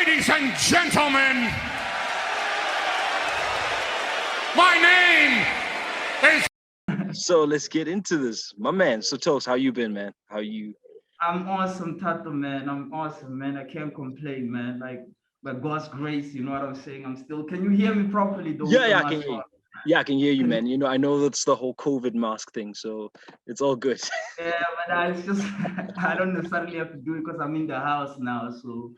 Ladies and gentlemen, my name is... So let's get into this. My man, so Toast, how you been, man? How you? I'm awesome, Tato, man. I'm awesome, man. I can't complain, man. Like, by God's grace, you know what I'm saying? I'm still, can you hear me properly, though? Yeah, I can hear you. Yeah, I can hear you, man. You know, I know that's the whole COVID mask thing, so it's all good. Yeah, but it's just, I don't necessarily have to do it because I'm in the house now. So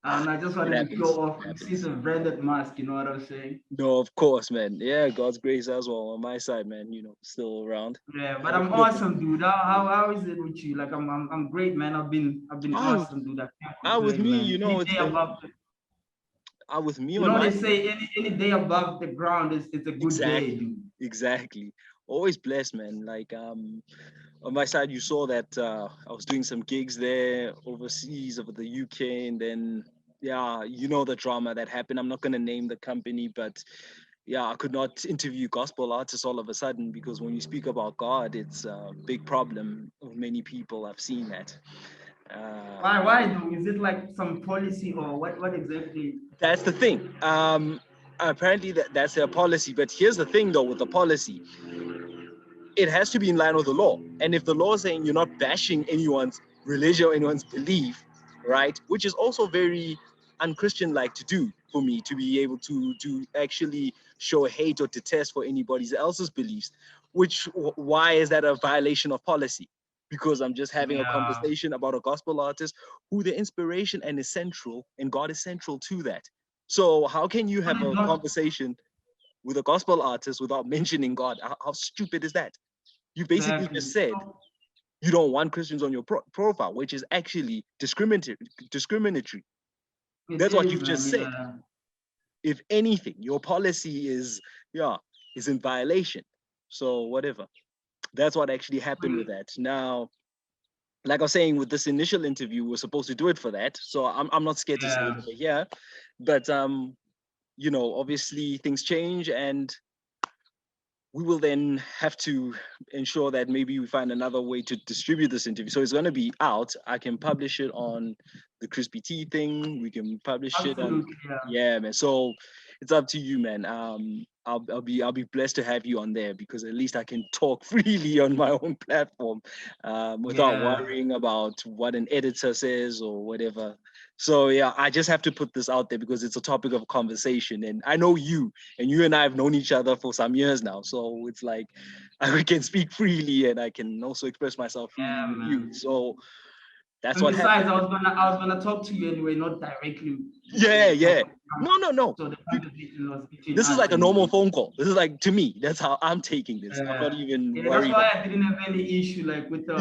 I just wanted to show off and see the branded mask, you know what I'm saying? No, of course, man. Yeah, God's grace as well on my side, man. You know, still around. Yeah, but I'm awesome, dude. How is it with you? Like I'm great, man. I've been awesome, dude. I can't With complain, me, man. you know, Any it's day been above with me you on know, my they say any day above the ground is it's a good day, dude. Exactly. Always blessed, man. Like on my side, you saw that I was doing some gigs there overseas over the UK, and then yeah, you know the drama that happened. I'm not gonna name the company, but yeah, I could not interview gospel artists all of a sudden because when you speak about God, it's a big problem of many people. I've seen that. Why though? Is it like some policy or what exactly? That's the thing. Apparently that's their policy. But here's the thing, though, with the policy, it has to be in line with the law. And if the law is saying you're not bashing anyone's religion or anyone's belief, right, which is also very unchristian like to do for me to be able to actually show hate or detest for anybody else's beliefs, why is that a violation of policy? Because I'm just having a conversation about a gospel artist who the inspiration and is central, and God is central to that. So how can you have a conversation with a gospel artist without mentioning God? How stupid is that? You basically just said you don't want Christians on your profile, which is actually discriminatory. That's what you've just said. If anything, your policy is in violation. So whatever. That's what actually happened with that. Now, like I was saying, with this initial interview, we're supposed to do it for that. So I'm not scared to say it over here. But you know, obviously things change, and we will then have to ensure that maybe we find another way to distribute this interview. So it's going to be out. I can publish it on the Crispy Tea thing. We can publish it on, man. So it's up to you, man. I'll be blessed to have you on there because at least I can talk freely on my own platform without worrying about what an editor says or whatever. So yeah, I just have to put this out there because it's a topic of conversation, and I know you, and you and I have known each other for some years now. So it's like I can speak freely, and I can also express myself freely with you. So that's what happened. I was gonna talk to you anyway, not directly. Yeah. No. So the conversation was between this is like a normal phone call. This is like, to me, that's how I'm taking this. I'm not even worried. That's why I didn't have any issue like with the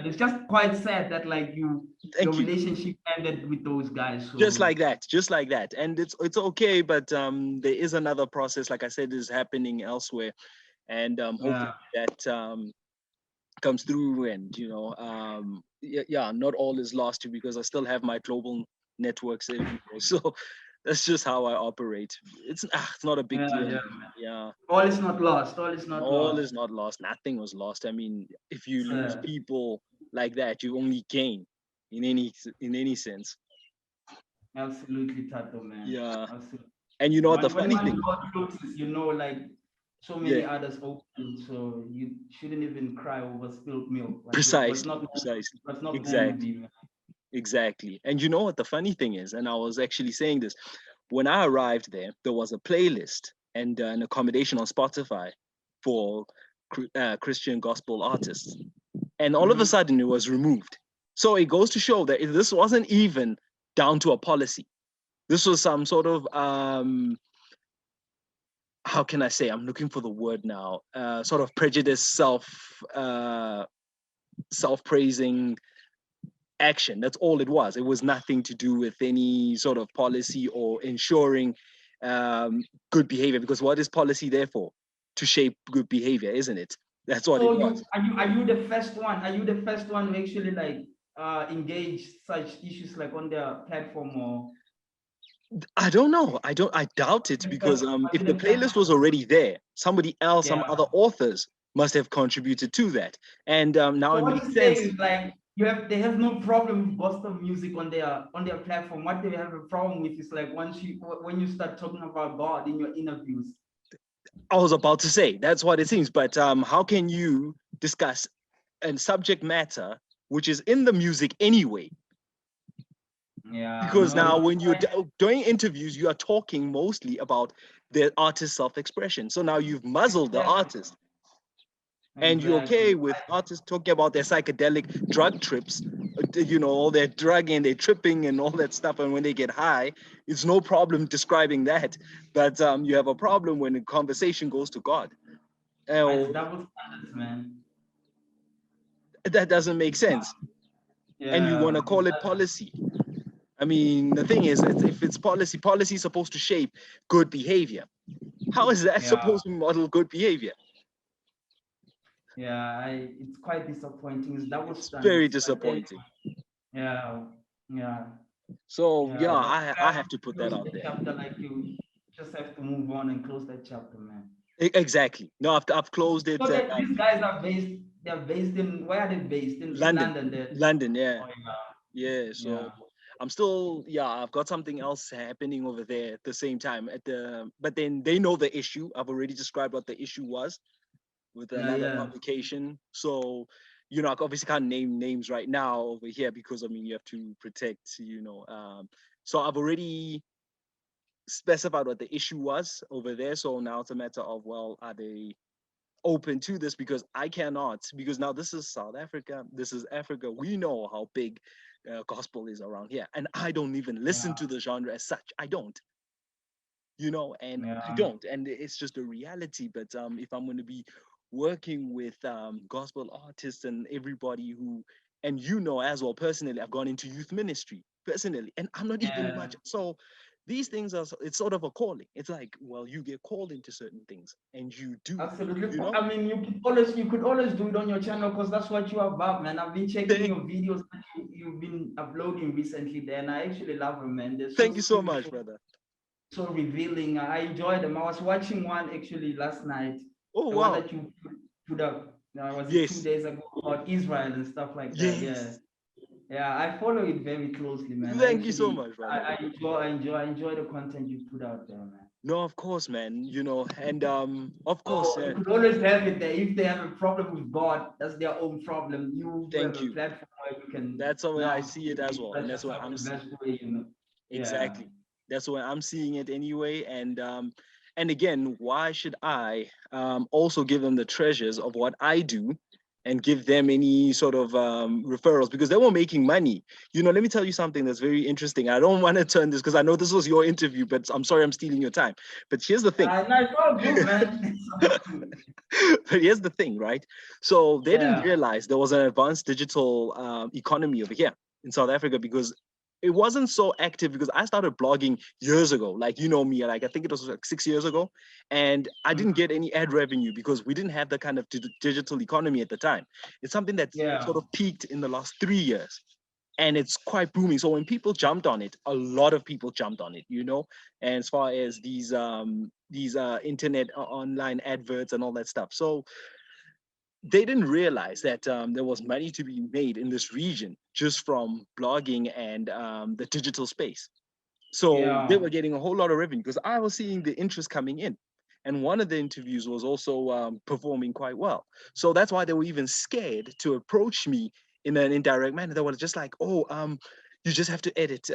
it's just quite sad that like your relationship ended with those guys. So. Just like that. And it's okay, but there is another process, like I said, is happening elsewhere. And hopefully that comes through, and you know, not all is lost because I still have my global networks everywhere. So that's just how I operate. It's not a big deal. All is not lost. All is not lost. Nothing was lost. I mean, if you lose people like that, you only gain in any sense. Absolutely, Tato, man. Yeah. Absolutely. And you know what the funny thing? You know, like so many others open, so you shouldn't even cry over spilled milk. Like, Precisely. Exactly. And you know what the funny thing is? And I was actually saying this. When I arrived there was a playlist and an accommodation on Spotify for Christian gospel artists. And all of a sudden it was removed. So it goes to show that this wasn't even down to a policy. This was some sort of, how can I say? I'm looking for the word now. Sort of prejudice, self-praising action. That's all it was. It was nothing to do with any sort of policy or ensuring good behavior, because what is policy there for? To shape good behavior, isn't it? That's what it was. Are you the first one? Are you the first one to actually like engage such issues like on their platform? Or I don't know. I doubt it, because if the playlist was already there, somebody else, some other authors must have contributed to that. And now it makes sense. Like they have no problem with gospel music on their platform. What they have a problem with is like when you start talking about God in your interviews. I was about to say that's what it seems, but how can you discuss a subject matter which is in the music anyway? Yeah, Because no, now it's when you're quite doing interviews, you are talking mostly about the artist's self-expression. So now you've muzzled the exactly, artist, and you're okay exactly. with artists talking about their psychedelic drug trips, all their drugging, their tripping, and all that stuff. And when they get high, it's no problem describing that. But you have a problem when the conversation goes to God. It's Oh, double standards, man. that doesn't make sense. And you want Yeah, to call it policy. I mean, the thing is, if it's policy, policy is supposed to shape good behavior. How is that yeah, supposed to model good behavior? yeah. It's quite disappointing. It's double It's very standards. But then, disappointing. yeah, yeah, So yeah, yeah. That's I why have to put that close out the there. chapter. Like you just have to move on and close that chapter, man. Exactly. No, I've closed it. So that these guys are based. They're based in where are they based in London, London? There. London, yeah, Oh yeah. yeah, So yeah. I'm still, yeah, I've got something else happening over there at the same time. But then they know the issue. I've already described what the issue was with Yeah, another yeah. publication. So, I obviously can't name names right now over here because I mean you have to protect, so I've already specified what the issue was over there. So now it's a matter of, well, are they open to this? Because I cannot, because now this is South Africa, this is Africa. We know how big gospel is around here, and I don't even listen to the genre as such. I don't, and Yeah, I don't, and it's just a reality. But if I'm going to be working with gospel artists and everybody who, and as well, personally, I've gone into youth ministry personally, and I'm not even yeah. much. So these things it's sort of a calling. It's like, well, you get called into certain things and you do them, Absolutely. you know. I mean, you could always do it on your channel because that's what you're about, man. I've been checking Thank, your videos that you've been uploading recently there, and I actually love them, man. They're so thank you so much, spiritual, brother. so revealing. I enjoy them. I was watching one actually last night, Oh the one wow. that you put up. Was it two Yes, days ago about Israel and stuff like that? Yeah, yes. yeah. I follow it very closely, man. I Thank you so actually, much, brother. I enjoy the content you put out there, man. No, of course, man. And of course, So you could always have it there. If they have a problem with God, that's their own problem. You have thank a you. platform where you can That's the way I now see it as well, and express that's what yourself I'm the seeing. best way. Yeah. Exactly. That's why I'm seeing it anyway. And again, why should I also give them the treasures of what I do and give them any sort of referrals because they were making money. Let me tell you something that's very interesting. I don't want to turn this because I know this was your interview, but I'm sorry I'm stealing your time. But here's the thing. No, it's all good, man. It's all good. But here's the thing, right? So they didn't Yeah. realize there was an advanced digital economy over here in South Africa because it wasn't so active because I started blogging years ago. Like, me, like I think it was like 6 years ago. And I didn't Mhm. get any ad revenue because we didn't have the kind of digital economy at the time. It's something that's Yeah. sort of peaked in the last 3 years. And it's quite booming. So when people jumped on it, a lot of people jumped on it. And as far as these internet online adverts and all that stuff. So they didn't realize that there was money to be made in this region just from blogging and the digital space. So they Yeah. were getting a whole lot of revenue because I was seeing the interest coming in. And one of the interviews was also performing quite well. So that's why they were even scared to approach me in an indirect manner. They were just like, oh, you just have to edit.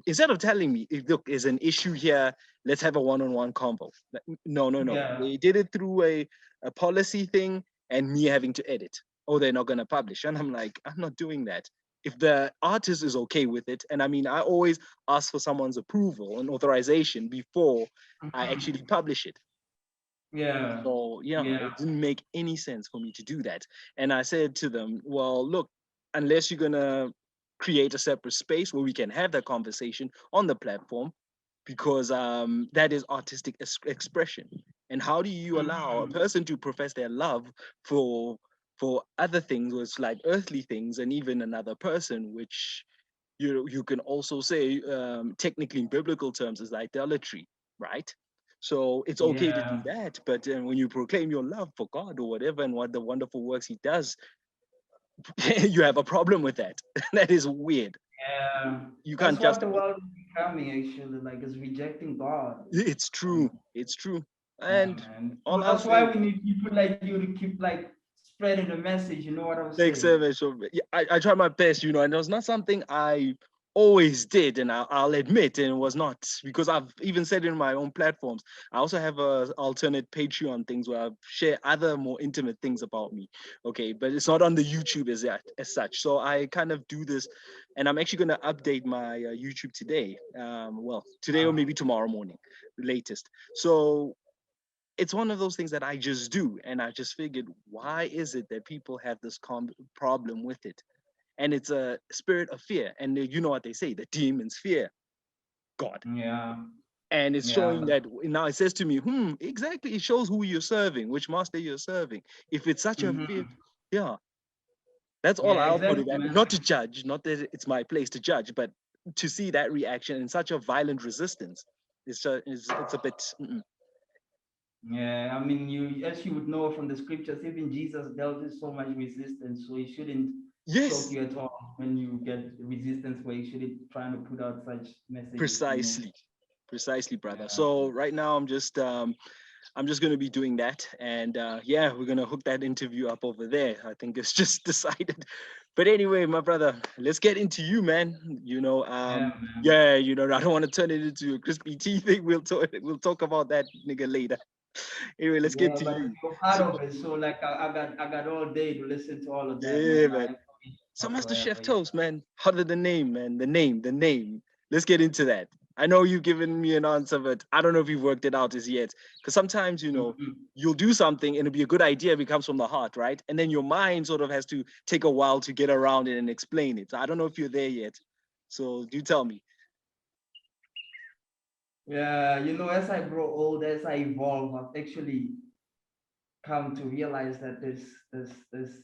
Instead of telling me, look, there's an issue here, let's have a one-on-one convo. No, no, no. Yeah. They did it through a policy thing and me having to edit. Oh, they're not going to publish. And I'm like, I'm not doing that. If the artist is okay with it, and I mean, I always ask for someone's approval and authorization before I Mhm. actually publish it. Yeah. So yeah, Yeah. it didn't make any sense for me to do that. And I said to them, well, look, unless you're gonna create a separate space where we can have that conversation on the platform, because that is artistic expression. And how do you allow a Mhm. person to profess their love for other things, which like earthly things, and even another person, which you can also say technically in biblical terms is idolatry, right? So it's okay to do Yeah. that, but when you proclaim your love for God or whatever and what the wonderful works He does, you have a problem with that. That is weird. Yeah, You that's can't what just. the world is becoming actually. Like it's rejecting God. It's Um, true. It's true. yeah, And man. So all I'll that's why say, we need people like you to keep like spreading the message. You know what I'm thanks, saying? so yeah, I tried my best, and it was not something I always did, and I'll admit, and it was not because I've even said it in my own platforms. I also have a alternate Patreon things where I share other more intimate things about me. Okay, but it's not on the YouTube as such. So I kind of do this, and I'm actually going to update my YouTube today. Well, today or maybe tomorrow morning, latest. So it's one of those things that I just do. And I just figured, why is it that people have this problem with it? And it's a spirit of fear. And you know what they say, the demons fear God. Yeah, And it's yeah, showing that now it says to me, exactly. It shows who you're serving, which master you're serving. If it's such a fear, hmm, yeah, that's all yeah, I'll put exactly, it at. man. Not to judge, not that it's my place to judge, but to see that reaction in such a violent resistance, it's a bit. Yeah, I mean, you as you would know from the scriptures, even Jesus dealt with so much resistance, so it shouldn't shock Yes, you at all when you get resistance where you shouldn't trying to put out such messages, you know. precisely, brother. Yeah. So right now I'm just gonna be doing that, and yeah, we're gonna hook that interview up over there. I think it's just decided. But anyway, my brother, let's get into you, man. Yeah, man. Yeah, I don't want to turn it into a crispy tea thing. We'll talk about that nigga later. Anyway, let's get Yeah, to but you. you're part So of it. So like I got all day to listen to all of that, yeah, man. I man. am So Master whatsoever. Chef Yeah. Toast, man. Hotter the name, man. The name. Let's get into that. I know you've given me an answer, but I don't know if you've worked it out as yet. Because sometimes, Mhm. you'll do something and it'll be a good idea if it comes from the heart, right? And then your mind sort of has to take a while to get around it and explain it. So I don't know if you're there yet. So do tell me. Yeah, as I grow old, as I evolve, I've actually come to realize that there's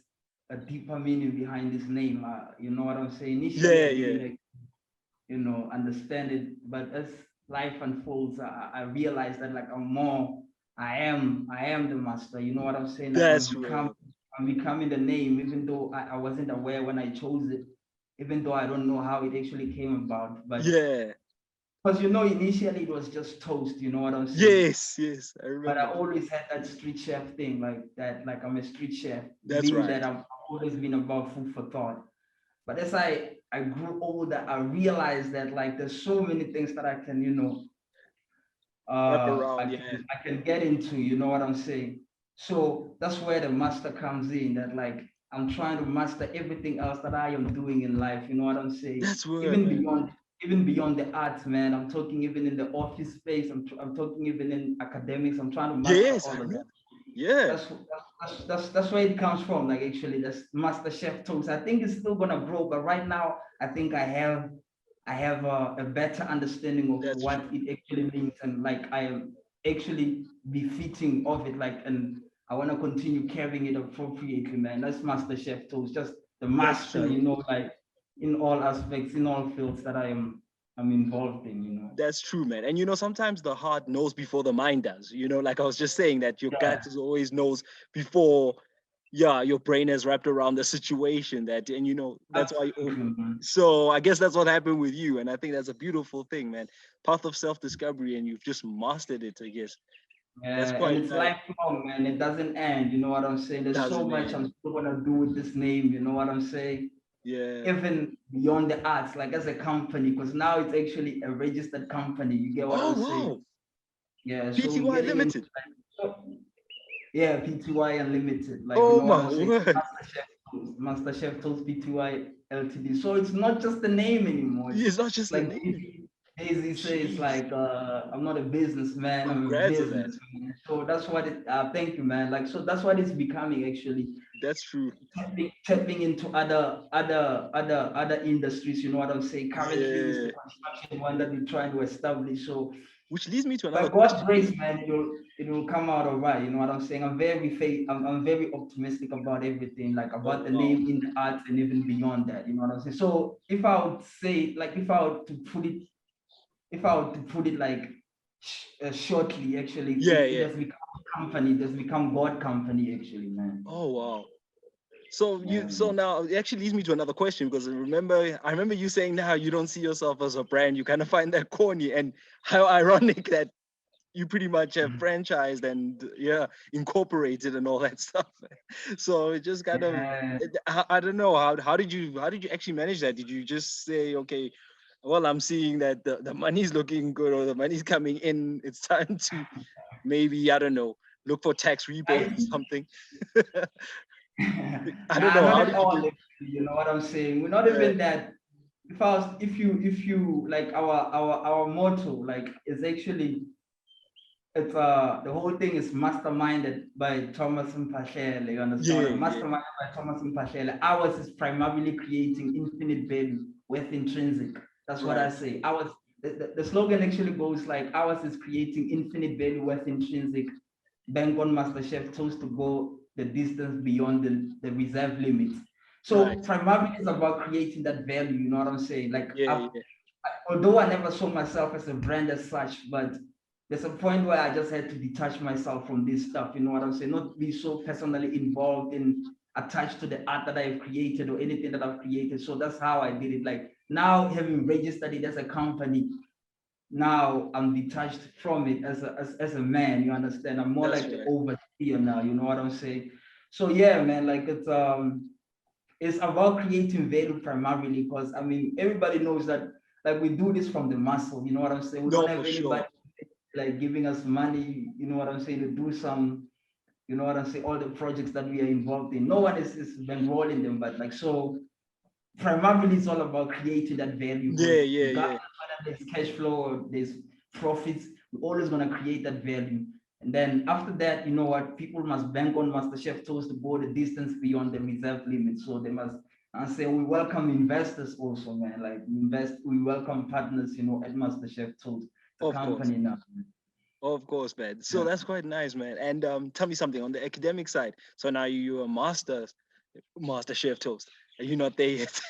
a deeper meaning behind this name. You know what I'm saying? Initially, Yeah, I yeah. didn't like, understand it, but as life unfolds, I realize that like I am the master. You know what I'm saying? Like That's real. I'm becoming the name, even though I wasn't aware when I chose it, even though I don't know how it actually came about. But Yeah. because initially it was just toast. You know what I'm saying? Yes, yes. I But remember I that. always had that street chef thing, like that, like I'm a street chef, That's being right. that I've always been about food for thought. But as I grew older, I realized that like there's so many things that I can, Wrap I around, yeah. can I can get into, you know what I'm saying? So that's where the master comes in, that like I'm trying to master everything else that I am doing in life, you know what I'm saying? That's word, Even man. beyond the arts, man. I'm talking even in the office space, I'm talking even in academics, I'm trying to master Yes, I all of that. remember. Yeah. That's where it comes from. Like actually, that's Master Chef Toast. I think it's still gonna grow, but right now, I think I have a better understanding of That's what true. it actually means, and like I am actually befitting of it. Like, and I want to continue carrying it appropriately, man. That's Master Chef Toast, just the That's master, true. like in all aspects, in all fields that I'm involved in. That's true, man. And sometimes the heart knows before the mind does. Like I was just saying that your Yeah, gut is always knows before, yeah, your brain has wrapped around the situation and that's why. absolutely, man. So I guess that's what happened with you, and I think that's a beautiful thing, man. Path of self-discovery, and you've just mastered it. I guess that's Yeah, and quite it's nice. lifelong, man. It doesn't end. You know what I'm saying? There's so Doesn't much end. I'm still gonna do with this name. You know what I'm saying? Yeah. Even beyond the arts, like as a company, because now it's actually a registered company. You get what Oh I'm saying? wow. Yeah. So we're PTY getting into Limited. like, yeah, PTY Unlimited. Like you Oh know what my I'm saying? word. Master Chef Tools PTY Ltd. So it's not just the name anymore. It's It's not just the like name. Daisy says, Jeez. like I'm not a businessman, I'm a Congrats on that. businessman. So that's what it. Thank you, man. Like so, that's what it's becoming actually. That's true. Tapping into other industries. You know what I'm saying? Currently, is the Yeah. construction one that we're trying to establish. So Which leads me to by another God's question for grace, you. man, it will come out all right. You know what I'm saying? I'm very optimistic about everything, like Oh about the wow. name in the arts and even beyond that. You know what I'm saying? So if I would say, like, if I were to put it like shortly, actually, Yeah, it yeah. has become a company. It has become God company, actually, man. Oh wow. So Yeah, so man. now it actually leads me to another question, because I remember you saying now you don't see yourself as a brand. You kind of find that corny, and how ironic that you pretty much have franchised and incorporated and all that stuff. So it just kind of, Yeah. I don't know, how did you actually manage that? Did you just say, okay, well, I'm seeing that the money's looking good, or the money's coming in, it's time to maybe, I don't know, look for tax rebates I or something? I don't Nah, know, not how at did you all. do? Actually, you know what I'm saying? We're not Yeah, even that. If you like our motto, like is actually it's the whole thing is masterminded by Thomas Mphahlele. You understand? yeah, What I'm yeah, masterminded by Thomas Mphahlele. Ours is primarily creating infinite value with intrinsic. That's what I right, say. Ours, the slogan actually goes like ours is creating infinite value with intrinsic. Bank on MasterChef chose to go the distance beyond the reserve limits. So right, primarily it's about creating that value, you know what I'm saying? Like yeah, yeah, although I never saw myself as a brand as such, but there's a point where I just had to detach myself from this stuff, you know what I'm saying? Not be so personally involved in attached to the art that I've created or anything that I've created. So that's how I did it. Like now having registered it as a company, now I'm detached from it as a man, you understand? I'm more that's like the right. overseer now, you know what I'm saying? So yeah, man, like it's about creating value primarily because I mean everybody knows that like we do this from the muscle, you know what I'm saying? We don't No, for have anybody sure. like giving us money, you know what I'm saying, to do some, you know what I'm saying, all the projects that we are involved in. No one is bankrolling them, but like so primarily it's all about creating that value Yeah, because yeah, regardless yeah. whether there's cash flow or there's profits, we're always going to create that value. And then after that, you know what, people must bank on MasterChef Tours to go the distance beyond the reserve limit. So they must, and say we welcome investors also, man. Like we welcome partners, you know, at MasterChef Tours, the Of course. company now. Of course, man. So Yeah. that's quite nice, man. And tell me something on the academic side. So now you're a master chef toast. Are you not there yet?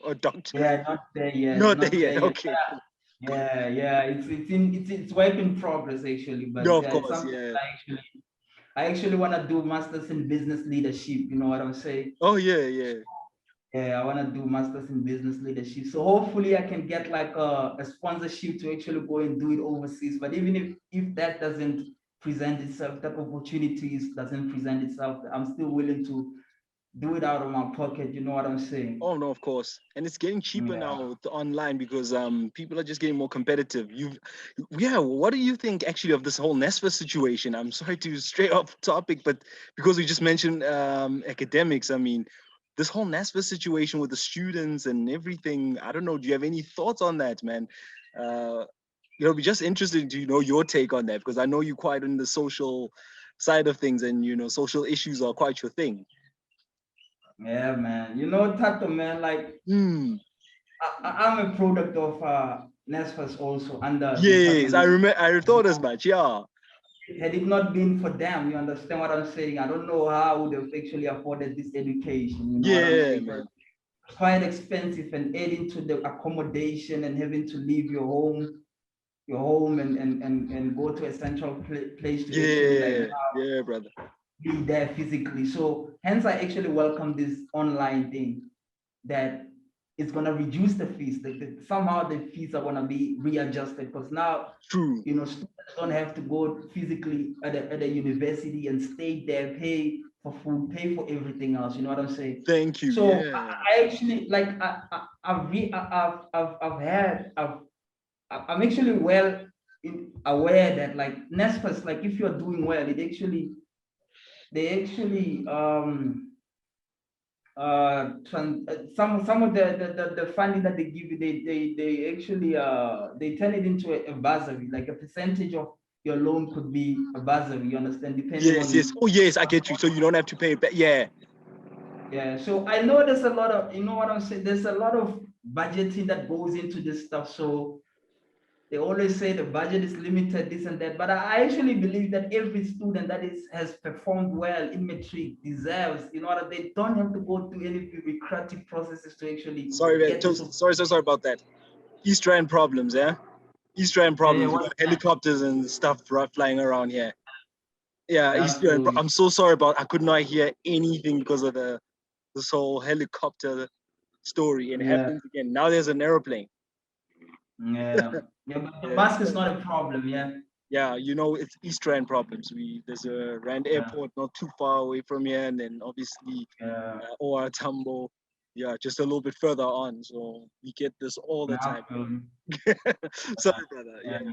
Or doctorate? Yeah, not there yet, Not there not there yet. yet. Okay, cool. Yeah, yeah, it's work in progress actually, but No, of yeah, it's course, something yeah. I actually want to do masters in business leadership. You know what I'm saying? Oh, yeah, yeah. Yeah, I want to do masters in business leadership. So hopefully I can get like a sponsorship to actually go and do it overseas. But even if that doesn't present itself, that opportunities doesn't present itself, I'm still willing to do it out of my pocket. You know what I'm saying? Oh no, of course. And it's getting cheaper Yeah. now online, because people are just getting more competitive. Yeah, what do you think actually of this whole Nesfa situation? I'm sorry to stray off topic, but because we just mentioned academics, I mean, this whole Nesfa situation with the students and everything, I don't know, do you have any thoughts on that, man? Uh be just interested to know your take on that, because I know you're quite in the social side of things, and social issues are quite your thing. Yeah, man. You know, Tato, man, like Hmm. I'm a product of NSFAS also under Yes, I Department. remember. I thought as much. Yeah. Had it not been for them, you understand what I'm saying? I don't know how I would have actually afforded this education. You know what I'm Yeah, saying? 'Cause man. it's quite expensive and adding to the accommodation and having to leave your home and go to a central place to actually like Yeah, yeah, brother. be there physically. So hence I actually welcome this online thing that it's gonna reduce the fees. Somehow the fees are gonna be readjusted because now True. you know students don't have to go physically at a university and stay there, pay for food, pay for everything else. You know what I'm saying? Thank you. So Yeah. I actually like I'm actually well aware that like NESPAS, like if you're doing well, they actually some of the funding that they give you, they actually they turn it into a bursary, like a percentage of your loan could be a bursary, you understand, depending Yes, yes. on Oh, yes, I get you. So you don't have to pay it back. Yeah. yeah. So I know there's a lot of, you know what I'm saying, there's a lot of budgeting that goes into this stuff. So they always say the budget is limited, this and that. But I actually believe that every student that has performed well in matric deserves, you know, that they don't have to go through any bureaucratic processes to actually Sorry, man. get this. Sorry, so sorry about that. East Rand problems, yeah? East Rand Yeah, yeah, problems. We what's got that? helicopters and stuff flying around here. Yeah, That's East Rand. cool. I'm so sorry about. I could not hear anything because of the this whole helicopter story, and it Yeah, happens again. Now there's an airplane. yeah, yeah. But the Yeah, mask is so not a problem. Yeah, yeah, it's East Rand problems. There's a Rand yeah, airport not too far away from here, and then obviously yeah. or Tambo, yeah, just a little bit further on. So we get this all the I time. feel you. Sorry, brother. Yeah, Yeah.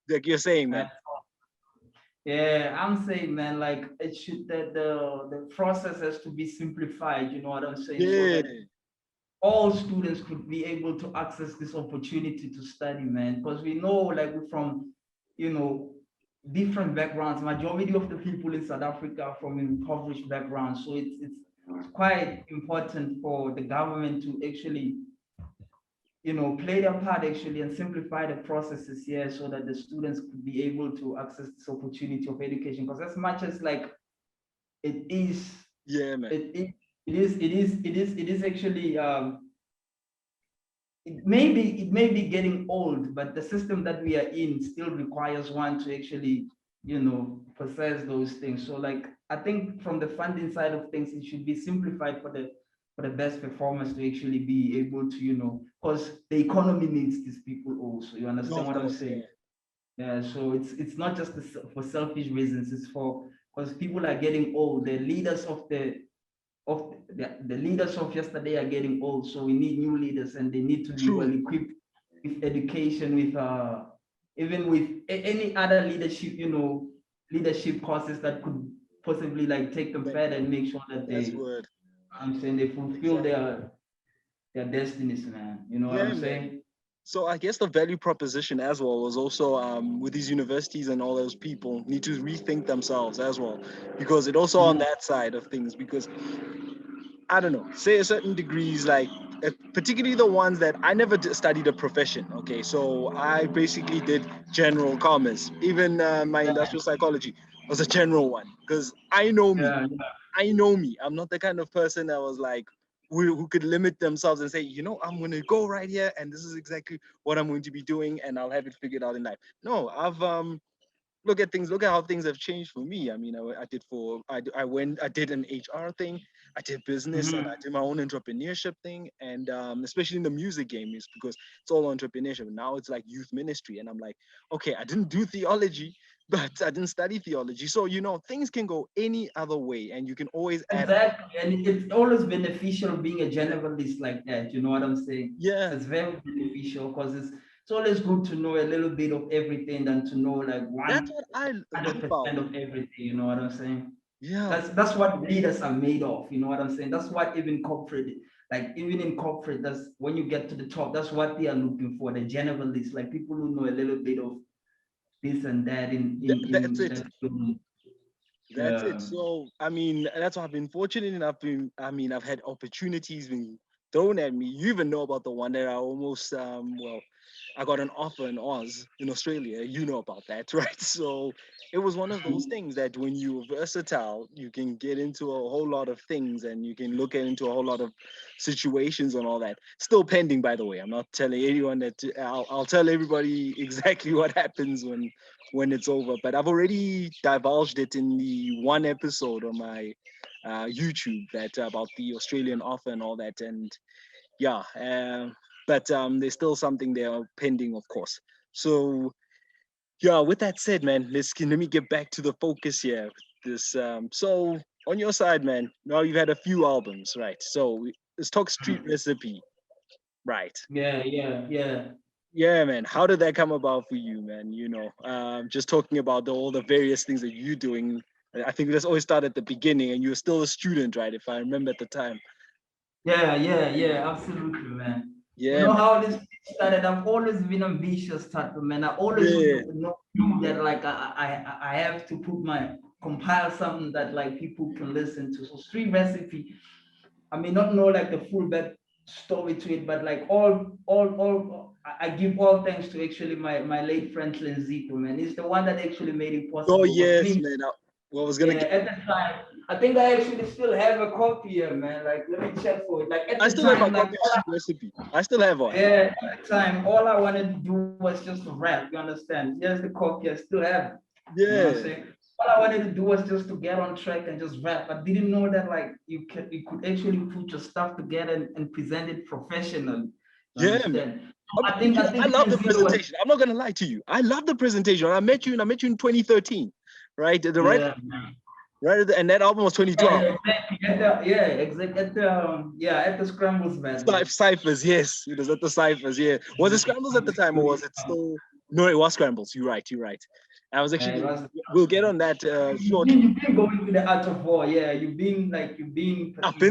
like you're saying, man. Yeah, I'm saying, man, like it should that the process has to be simplified, you know what I'm saying, so Yeah, that all students could be able to access this opportunity to study, man. Because we know, like, we're from, you know, different backgrounds. Majority of the people in South Africa are from impoverished backgrounds, so it's quite important for the government to actually, you know, play their part actually and simplify the processes here so that the students could be able to access this opportunity of education. Because as much as like it is, yeah, man. it is actually it may be getting old, but the system that we are in still requires one to actually, you know, possess those things. So like I think from the funding side of things, it should be simplified for the best performers to actually be able to, you know, because the economy needs these people also. You No, understand of what I'm course, saying? yeah. Yeah, so it's not just for selfish reasons, it's for because people are getting old. The leaders of the leaders of yesterday are getting old, so we need new leaders, and they need to be well True. equipped with education, with even with any other leadership, you know, leadership courses that could possibly like take them Man, further and make sure that that's they, word. I'm saying, they fulfill Exactly. their destinies, man. You know what Yeah, I'm man. saying? So I guess the value proposition as well was also with these universities and all those people need to rethink themselves as well, because it also on Mhm. that side of things. Because I don't know, say a certain degrees, like particularly the ones that I never studied a profession. Okay, so I basically did general commerce. Even my Yeah, industrial psychology was a general one because I know me. yeah, I know me. I'm not the kind of person that was like who could limit themselves and say, I'm going to go right here and this is exactly what I'm going to be doing and I'll have it figured out in life. No, I've look at how things have changed for me. I mean, I did I did an HR thing, I did business, and I mhm. did my own entrepreneurship thing, and especially in the music game is because it's all entrepreneurship. Now it's like youth ministry, and I'm like, okay, I didn't do theology, but I didn't study theology, so things can go any other way, and you can always add on. Exactly, and it's always beneficial being a generalist like that. You know what I'm saying? Yeah, It's very beneficial because it's always good to know a little bit of everything than to know like that's what I hundred love about percent it. of everything. You know what I'm saying? Yeah, That's what leaders are made of. You know what I'm saying? That's what even corporate, like even in corporate, that's when you get to the top. That's what they are looking for. The generalists, like people who know a little bit of this and that that's in it. that field. That's it. Yeah. So, I mean, that's why I've been fortunate enough. I've had opportunities being thrown at me. You even know about the one that I almost, I got an offer in Oz, in Australia. You know about that, right? So, it was one of those things that when you're versatile, you can get into a whole lot of things and you can look into a whole lot of situations and all that. Still pending, by the way. I'm not telling anyone that. I'll tell everybody exactly what happens when it's over. But I've already divulged it in the one episode on my YouTube that about the Australian offer and all that. And yeah, but there's still something there pending, of course. So yeah, with that said, man, let me get back to the focus here. This so on your side, man. Now you've had a few albums, right? So let's talk Street Recipe, right? Yeah, yeah, yeah. Yeah, man. How did that come about for you, man? Just talking about all the various things that you're doing. I think let's always start at the beginning, and you were still a student, right? If I remember at the time. Yeah, yeah, yeah, absolutely, man. You Yeah, know man. how this started? I've always been ambitious type of man. I always Yeah. knew that like I have to put my compile something that like people can listen to. So street recipe, I may not know like the full back story to it, but like all I give all thanks to actually my late friend Lenzito, man. He's the one that actually made it Oh possible. Because yes, me, man. Well, I was gonna yeah, get. at the time, I think I actually still have a copy here, man. Like, let me check for it. Like at I the still have my time, like copy of Street Recipe. I still have one. yeah, at the time, all I wanted to do was just rap. You understand? Here's the copy. I still have it. You know what I'm Yeah. saying? all I wanted to do was just to get on track and just rap. I didn't know that like you could actually put your stuff together and present it professionally. You Yeah, man. understand? So I I think love the Zero was, presentation. I'm not gonna lie to you. I love the presentation. I met you in 2013, right? yeah, man. And that album was 2012. Yeah, exactly. At the Scrambles battle. Ciphers, yes. It was at the Ciphers, yeah. Was it Scrambles at the time or was it still? No, it was Scrambles. You're right. I was It actually. was, We'll get on that shortly. you've been going to the art of war, yeah. I've You've been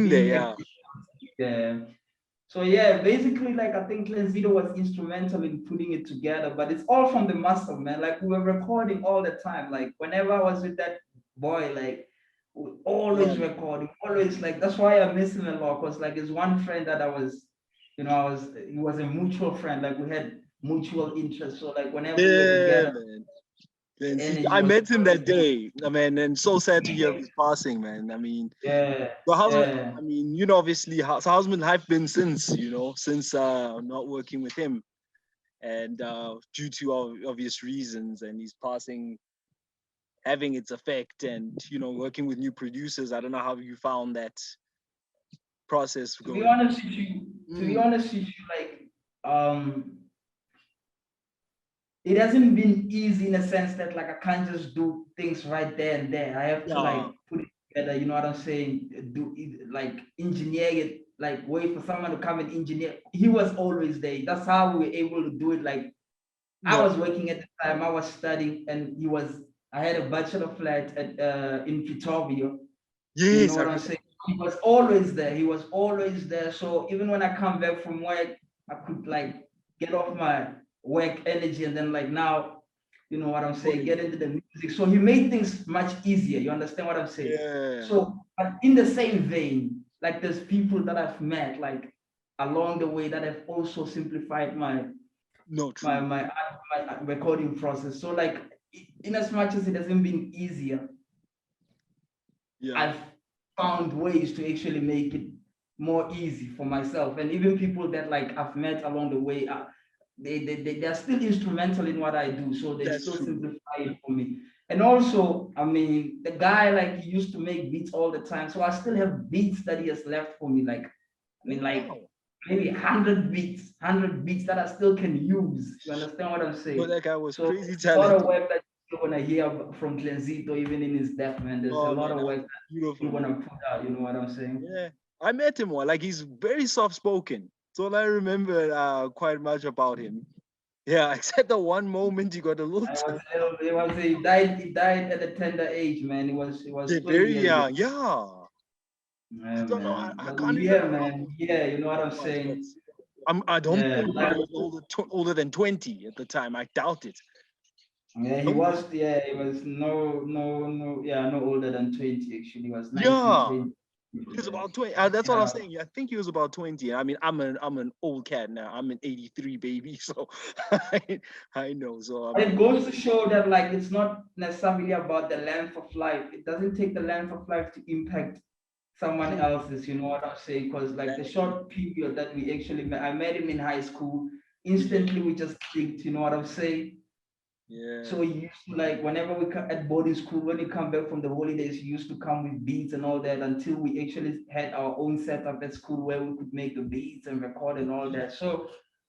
there, been yeah. yeah. So yeah, basically, like I think Zero was instrumental in putting it together, but it's all from the master, man. Like we were recording all the time. Like whenever I was with that boy, like we Yeah, always man. recording, always like that's why I miss him a lot. Cause like it's one friend that he was a mutual friend. Like we had mutual interests. So like whenever we were Yeah, together, man. the And see, energy I was met him always that day. I mean, and so sad to hear of his passing, man. I mean, yeah, so how's it? yeah. I mean, obviously, how's my life been since, since not working with him, and due to obvious reasons, and his passing having its effect, and working with new producers. I don't know how you found that process To be going. honest with you, Mm, like um it hasn't been easy in a sense that like I can't just do things right there and there. I have to yeah, like put it together, you know what I'm saying? Do it, like engineer it, like wait for someone to come and engineer. He was always there. That's how we were able to do it. Like I yeah, was working at the time, I was studying, and I had a bachelor flat at in Pretoria. You know yes, I what I'm remember. saying? He was always there. He was always there. So even when I come back from work, I could like get off my work energy and then like now, you know what I'm saying, get into the music. So he made things much easier. You understand what I'm saying? Yeah, So, but in the same vein, like there's people that I've met like along the way that have also simplified no, my true. my my recording process. So like in as much as it hasn't been easier, Yeah, I've found ways to actually make it more easy for myself. And even people that like I've met along the way, they're still instrumental in what I do. So they that's still true. simplify it for me. And also, I mean, the guy like he used to make beats all the time. So I still have beats that he has left for me. Like, I Oh mean, like wow. maybe 100 beats that I still can use. You understand what I'm But saying? that guy was So crazy a lot of talented. work that you're gonna hear from Glenzito even in his death, man. There's a Oh lot man, of that was work beautiful, you're man. gonna put out, you know what I'm saying? Yeah, I met him one. Like he's very soft spoken. So I remember quite much about him. Yeah, except the one moment he got a little I was a little, he died at a tender age, man. It was very 20 years ago. young. Yeah, I Yeah, don't know. man. I But can't yeah, remember how man. Yeah, you know what I'm much, but saying? I don't Yeah, think he was older than 20 at the time. I doubt it. yeah, Don't think. he was no older than 20 actually. He was 19, Yeah, 20. he was Yeah. about 20. That's what I was Yeah. saying. I think he was about 20. I mean, I'm an old cat now. I'm an 83 baby, so I know. So I But it mean, goes to show that like it's not necessarily about the length of life. It doesn't take the length of life to impact someone true. else's, you know what I'm saying? Because like the Exactly. short period that we actually met, I met him in high school. Yeah, Instantly we just clicked, you know what I'm saying? yeah. So he used to like whenever we come at boarding school, when we come back from the holidays, he used to come with beats and all that until we actually had our own setup at school where we could make the beats and record and all that. So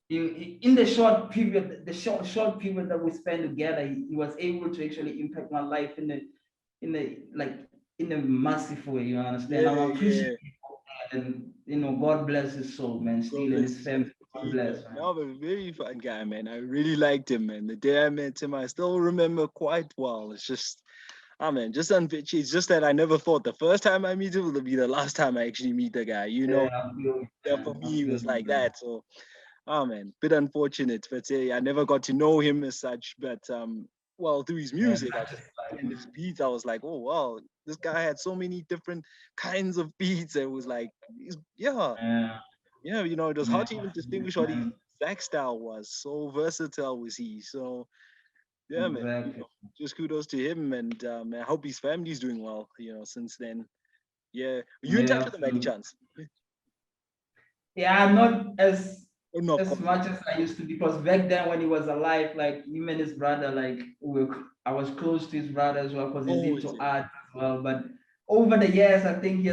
in the short period, the short period that we spent together, he was able to actually impact my life in the like in a massive way. You understand? Yeah, I'm yeah. appreciative of that, and you know, God bless his soul, man. God Still and bless his his soul. family. God Indeed, man. bless, man. No, but a very fun guy, man. I really liked him, man. The day I met him, I still remember quite well. It's just, man, just unfit. It's just that I never thought the first time I meet him will be the last time I actually meet the guy. Yeah, I feel you, Yeah, for man. I me, it feel was you, like man. that. So, man, bit unfortunate. But I never got to know him as such. But well, through his Yeah, music, I such just is life, and his man. beats, I was like, oh wow, this guy had so many different kinds of beats. It was like, yeah. Yeah, Yeah, it was man, hard to even distinguish what his man. exact style was. So versatile was he. So yeah, man, Exactly. just kudos to him, and I hope his family's doing well. Since then. Yeah, are you in touch Yeah, with him by any chance? yeah, not as Oh, no, of as course. much as I used to, because back then when he was alive, like him and his brother, like I was close to his brother as well because he's Oh, is into it? art as well. But over the years, I think he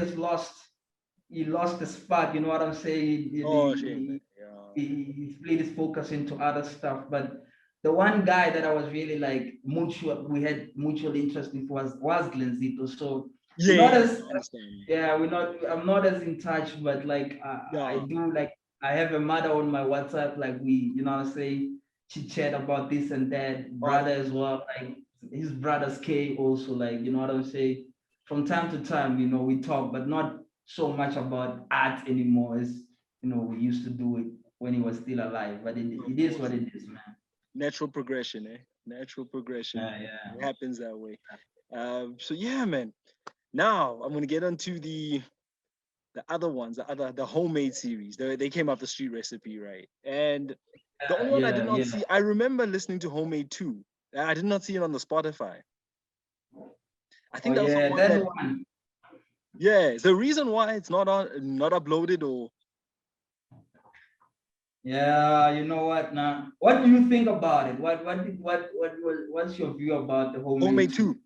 lost the spark. You know what I'm saying? Oh, shame, man. Yeah. He split his focus into other stuff. But the one guy that I was really like we had mutual interest in was Glenzito. So we're not Yeah, as I understand. yeah, I'm not as in touch, but like I Yeah. do like I have a mother on my WhatsApp, like we, you know what I'm saying, chit chat about this and that, Oh, brother as well, like his brother's K also, like, you know what I'm saying? From time to time, you know, we talk, but not so much about art anymore as you know, we used to do it when he was still alive. But of it is course. what it is, man. Natural progression, eh? Natural progression. Yeah. It happens that way. So yeah, man. Now I'm gonna get onto the other ones, the homemade series. They came out the street recipe, right? And the only one I did not Yeah. see, I remember listening to Homemade 2. I did not see it on the Spotify. I Oh think that was the yeah, one that that, one. yeah, the reason why it's not uploaded or Yeah, you know what now? What do you think about it? What's your view about the homemade Homemade two? 2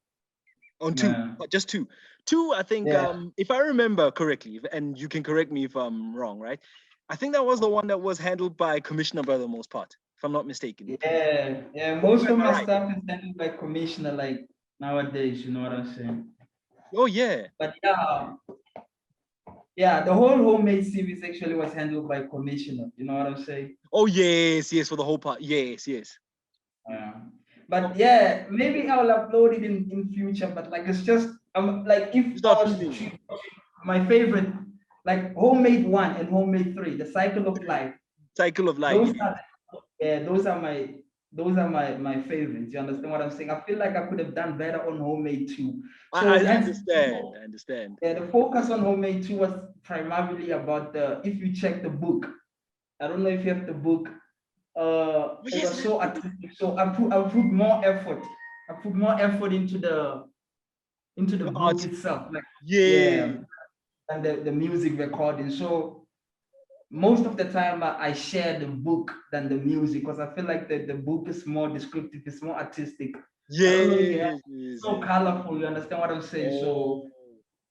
on 2, Yeah. just 2. 2, I think, Yeah. if I remember correctly, and you can correct me if I'm wrong, right? I think that was the one that was handled by Commissioner for the most part, if I'm not mistaken. Yeah. Oh, Most am of I my right? stuff is handled by commissioner like nowadays, you know what I'm saying? Oh, yeah. But yeah, the whole homemade series actually was handled by commissioner, you know what I'm saying? Oh, yes, for the whole part. Yes. Yeah. Oh, But yeah, maybe I'll upload it in future. But like it's just like if you I start was to feeling choose my favorite, like homemade one and homemade three, the cycle of life. cycle of life. Those Yeah. are yeah, those are my favorites. You understand what I'm saying? I feel like I could have done better on homemade two. I, So I hence, understand. I understand. yeah, the focus on homemade two was primarily about the if you check the book. I don't know if you have the book. Oh, It yes, was man. so artistic. So I put more effort. I put more effort into the The book art. itself. Like Yeah. yeah, and the music recording. So most of the time I share the book than the music because I feel like the book is more descriptive, it's more artistic. I don't know if you have so Yes. colorful, you understand what I'm saying? Oh,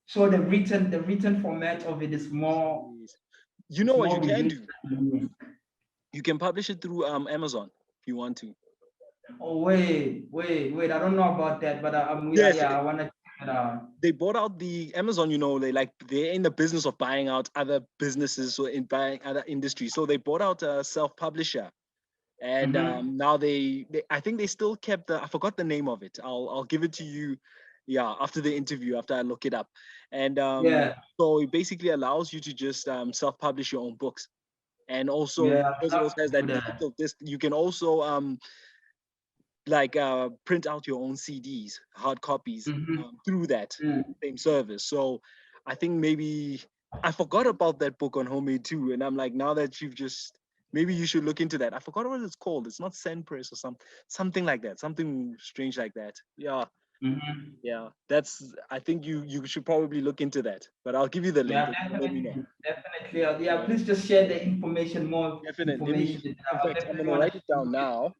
So the written format of it is more yes. You know it's what you more can revealing do? than the music. You can publish it through Amazon if you want to. Oh wait! I don't know about that, but Yes, yeah, I wanna check it out. they bought out the Amazon. They're in the business of buying out other businesses or in buying other industries. So they bought out a self-publisher, and Mm-hmm. now they I think they still kept I forgot the name of it. I'll give it to you, yeah, after the interview, after I look it up. And Yeah, so it basically allows you to just self-publish your own books, and also yeah, I'd because it love also has to that do that. digital disc, you can also print out your own CDs, hard copies, Mm-hmm. through that Mm. same service. So I think maybe I forgot about that book on Homemade too, and I'm like, now that you've just maybe you should look into that. I forgot what it's called. It's not Send Press or something like that, something strange like that. Yeah, Mm-hmm. yeah. That's I think you should probably look into that. But I'll give you the link Yeah, and you let me know. definitely. Yeah, Yeah, please just share the information, more definitely. Let me. information. In I'll fact, I'm definitely gonna want write to it down now.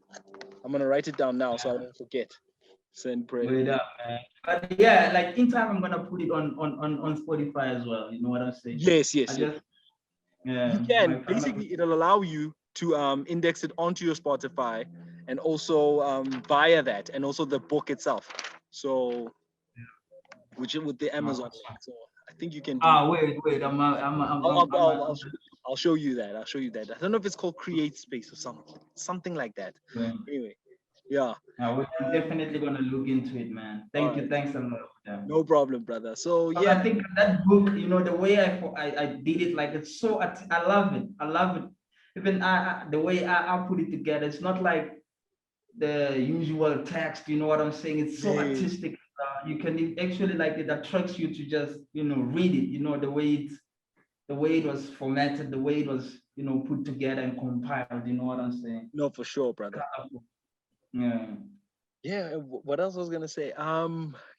I'm gonna write it down now so I yeah, don't forget. Send Press. wait up, man. But yeah, like in time, I'm gonna put it on Spotify as well. You know what I'm saying? I Yes. just You yeah, can I'm gonna basically it'll allow you to index it onto your Spotify and also via that and also the book itself. So which with the Amazon link. So I think you can do that. wait. I'll show you that. I'll show you that. I don't know if it's called Create Space or something like that. Anyway, yeah. I'm definitely gonna look into it, man. All right. Thanks a lot. Yeah. No problem, brother. So Because yeah, I think that book, you know, the way I did it, like it's so I love it. I love it. Even the way I put it together, it's not like the usual text. You know what I'm saying? It's so yeah, artistic. You can actually like it attracts you to just read it. You know the way it was formatted, the way it was put together and compiled. You know what I'm saying? no, for sure, brother. Colorful. Yeah. Yeah, what else I was gonna say?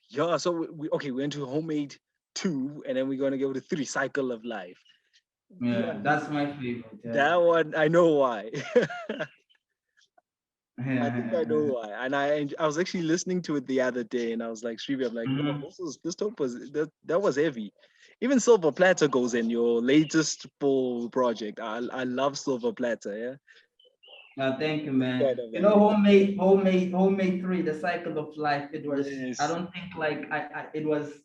Yeah, so we okay, we went to Homemade 2, and then we're gonna go to 3, Cycle of Life. Yeah, that's my favorite. Yeah. That one I know why. I think I know Yeah. why. And I was actually listening to it the other day, and I was like, Srivi, I'm like, oh, Mhm. this dope was that was heavy. Even Silver Platter goes in your latest full project. I love Silver Platter. Yeah, Thank you, it's quite man. You know, amazing. homemade three, the cycle of life. It was. I Yes. don't think like it was.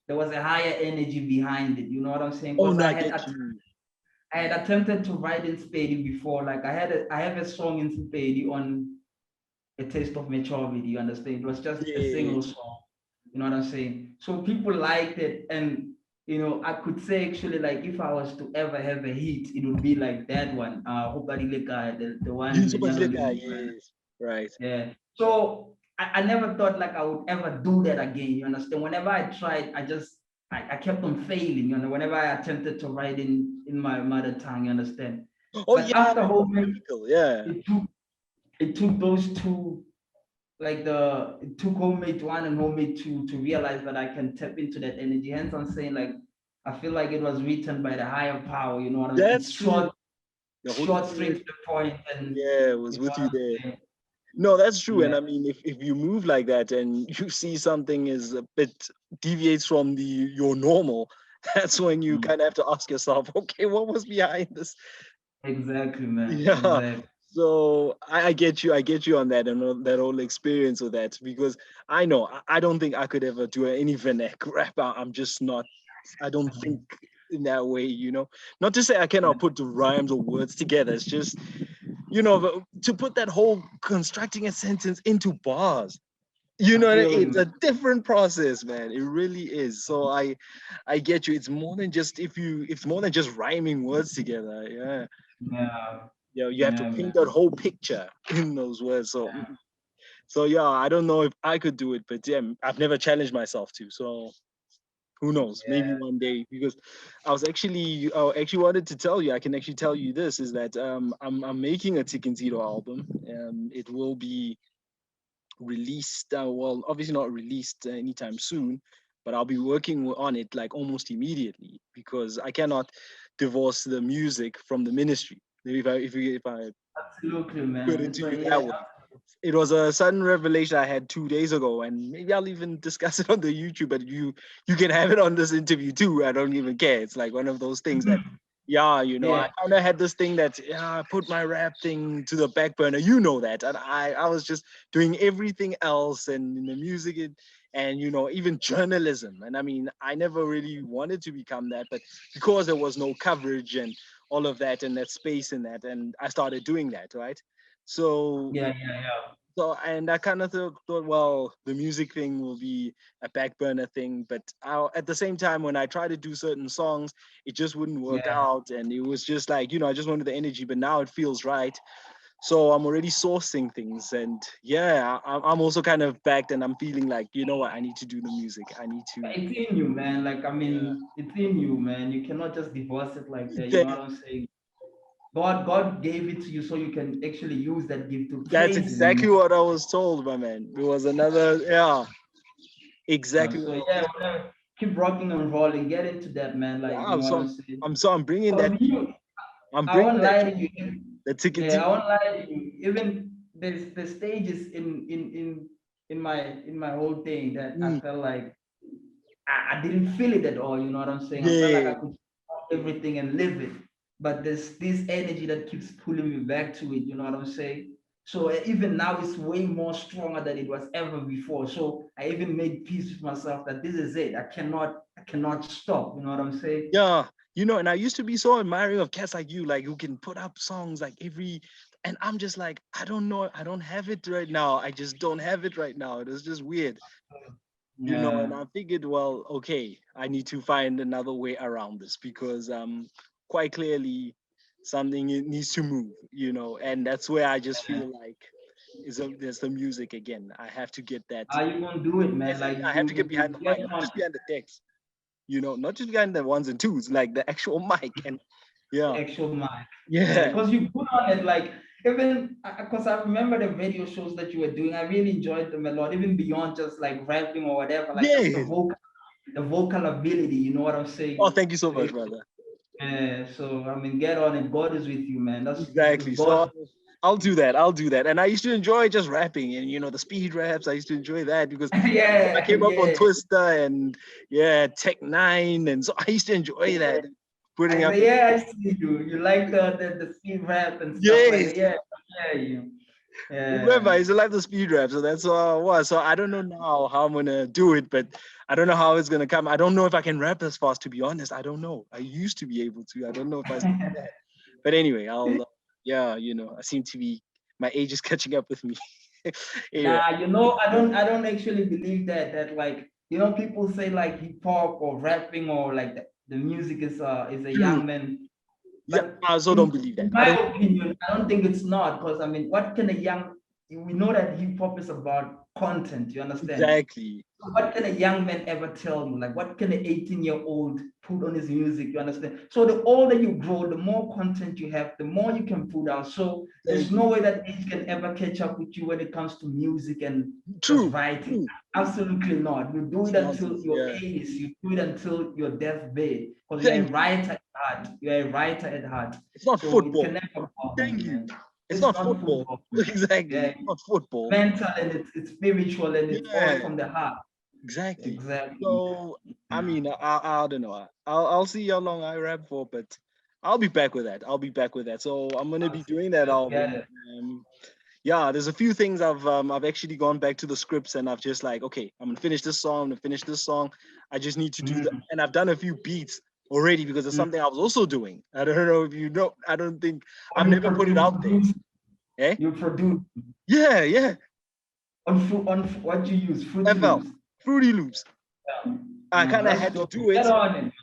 There was a higher energy behind it. You know what I'm saying? Oh Because no, I get you. I had attempted to write in Spady before. Like I have a song in Spady on A Taste of Maturity. You understand? It was just a single Yes. song. You know what I'm saying? So people liked it, and I could say actually like if I was to ever have a hit, it would be like that one. The one Yinso the Nyalo Bazileka, Lelika. yes. Right. Yeah. So I never thought like I would ever do that again. You understand? Whenever I tried, I kept on failing. Whenever I attempted to write in my mother tongue, you understand? Oh But yeah, after homemade, typical. Yeah. it took it took those two like it took homemade one and homemade two to realize that I can tap into that energy. Hence, I'm saying like I feel like it was written by the higher power. You know what I mean? It's That's true. The Holy short, straight Spirit, to the point, and yeah, was you know with what you I'm there. saying? No, that's true. And Yeah. I mean, if you move like that and you see something is a bit deviates from the your normal, that's when you Mm. kind of have to ask yourself, okay, what was behind this? Exactly, man. Yeah. Exactly. So I get you. I get you on that and that whole experience with that because I know I don't think I could ever do any Vanek rap. I'm just not. I don't think in that way. Not to say I cannot put the rhymes or words together. It's just to put that whole constructing a sentence into bars. I feel you, It's man. a different process, man. It really is. So I get you. It's more than just it's more than just rhyming words together. Yeah. Yeah. You have to Yeah, man. paint that whole picture in those words. So yeah, I don't know if I could do it, but yeah, I've never challenged myself to. So who knows? Maybe Yeah. one day because I actually wanted to tell you. I can actually tell you this is that I'm making a Tikk'n album. It will be released. Well, obviously not released anytime soon, but I'll be working on it like almost immediately because I cannot divorce the music from the ministry. If I Absolutely, put man. it It's to you like yeah. that way. It was a sudden revelation I had 2 days ago, and maybe I'll even discuss it on the YouTube. But you can have it on this interview too. I don't even care. It's like one of those things that, yeah, Yeah. I kind of had this thing that I put my rap thing to the back burner. You know that, and I was just doing everything else, and in the music, and even journalism. And I mean, I never really wanted to become that, but because there was no coverage and all of that and that space in that, and I started doing that, right? So Yeah. Yeah. Yeah. and I kind of thought, well, the music thing will be a back burner thing, but at the same time, when I try to do certain songs, it just wouldn't work Yeah. out, and it was just like I just wanted the energy, but now it feels right. So I'm already sourcing things, and yeah, I'm also kind of backed, and I'm feeling like what, I need to do the music. I need to. It's in you, man. Like I Yeah, mean, it's in you, man. You cannot just divorce it like that. You know that, what I'm saying? God gave it to you so you can actually use that gift to that's praise Him. exactly what I was told, my man. It was another, yeah, exactly So what I yeah, was. whatever. Keep rocking and rolling. Get into that, man. Like you Yeah, know what I'm saying? I'm bringing Because that. you, I'm I bringing won't that lie to to you. the Tikk'n. Yeah, I won't lie to you. Even the stages in my whole thing that I Mm, felt like I didn't feel it at all. You know what I'm saying? I felt like I yeah, could everything and live it. But there's this energy that keeps pulling me back to it. You know what I'm saying? So even now, it's way more stronger than it was ever before. So I even made peace with myself that this is it. I cannot stop. You know what I'm saying? yeah. And I used to be so admiring of cats like you, like who can put up songs like and I'm just like, I don't know, I don't have it right now. I just don't have it right now. It was just weird, and Yeah. I figured, well, okay, I need to find another way around this because quite clearly something it needs to move, and that's where I just feel like there's the music again. I have to get that. How you gonna do it, man? Yes, Like I have to get you behind the get mic, not on. just behind the text, not just behind the ones and twos, like the actual mic. And yeah, Actual mic. Yeah, yeah, because you put on it like even because I remember the radio shows that you were doing. I really enjoyed them a lot, even beyond just like rapping or whatever, like just yeah. the vocal ability. You know what I'm Oh, saying? thank you so much, brother. So I mean, get on it. God is with you, man. That's Exactly. God. So I'll do that. I'll do that. And I used to enjoy just rapping and the speed raps. I used to enjoy that because I Yeah, came up on yeah. Twister and Tech 9, and so I used to enjoy that. Putting I up say, yeah, I see you. You like the speed rap and stuff like yes. that. Yeah, yeah, you. Remember, Yeah. I used to like the speed rap, so that's all it was. So I don't know now how I'm gonna do it, but I don't know how it's gonna come. I don't know if I can rap as fast, to be honest. I don't know. I used to be able to. I don't know if I still do that. But anyway, I'll I seem to be my age is catching up with me. Anyway. Nah, I don't actually believe that like people say like hip hop or rapping or like the music is a Hmm. young man. Yeah, But I also don't believe in that. I my don't opinion, I don't think it's not because I mean, what can a young we know that hip hop is about content, you understand? exactly. So what can a young man ever tell you? Like, what can an 18-year-old put on his music? You understand? So the older you grow, the more content you have, the more you can put out. So there's no Exactly. way that age can ever catch up with you when it comes to music and just True. writing. True. Absolutely not. You do It's it until nonsense. your Yeah. 80s. You do it until your deathbed because you're a Thank you. writer at heart. You're a writer at heart. It's not So it can football. never Thank happen, you. man. It's It's not not football. football. Exactly. Yeah, It's not football. mental and it's spiritual and it's all Yeah. from the heart. Exactly. Exactly. So I mean, I don't know. I'll see how long I rap for, but I'll be back with that. I'll be back with that. So I'm gonna be doing that album. Yeah. Yeah, there's a few things I've actually gone back to the scripts and I've just like, okay, I'm gonna finish this song. I'm gonna finish this song. I just need to do that, Mm, and I've done a few beats already because it's mm. something I was also doing. I don't know if you know. I don't think Or I've never put it out there. Eh? you produce Yeah, yeah. on what you use, Fruity FL, Loops. Fruity Loops. Yeah. I kind of That's had to dope. do Get it. on it.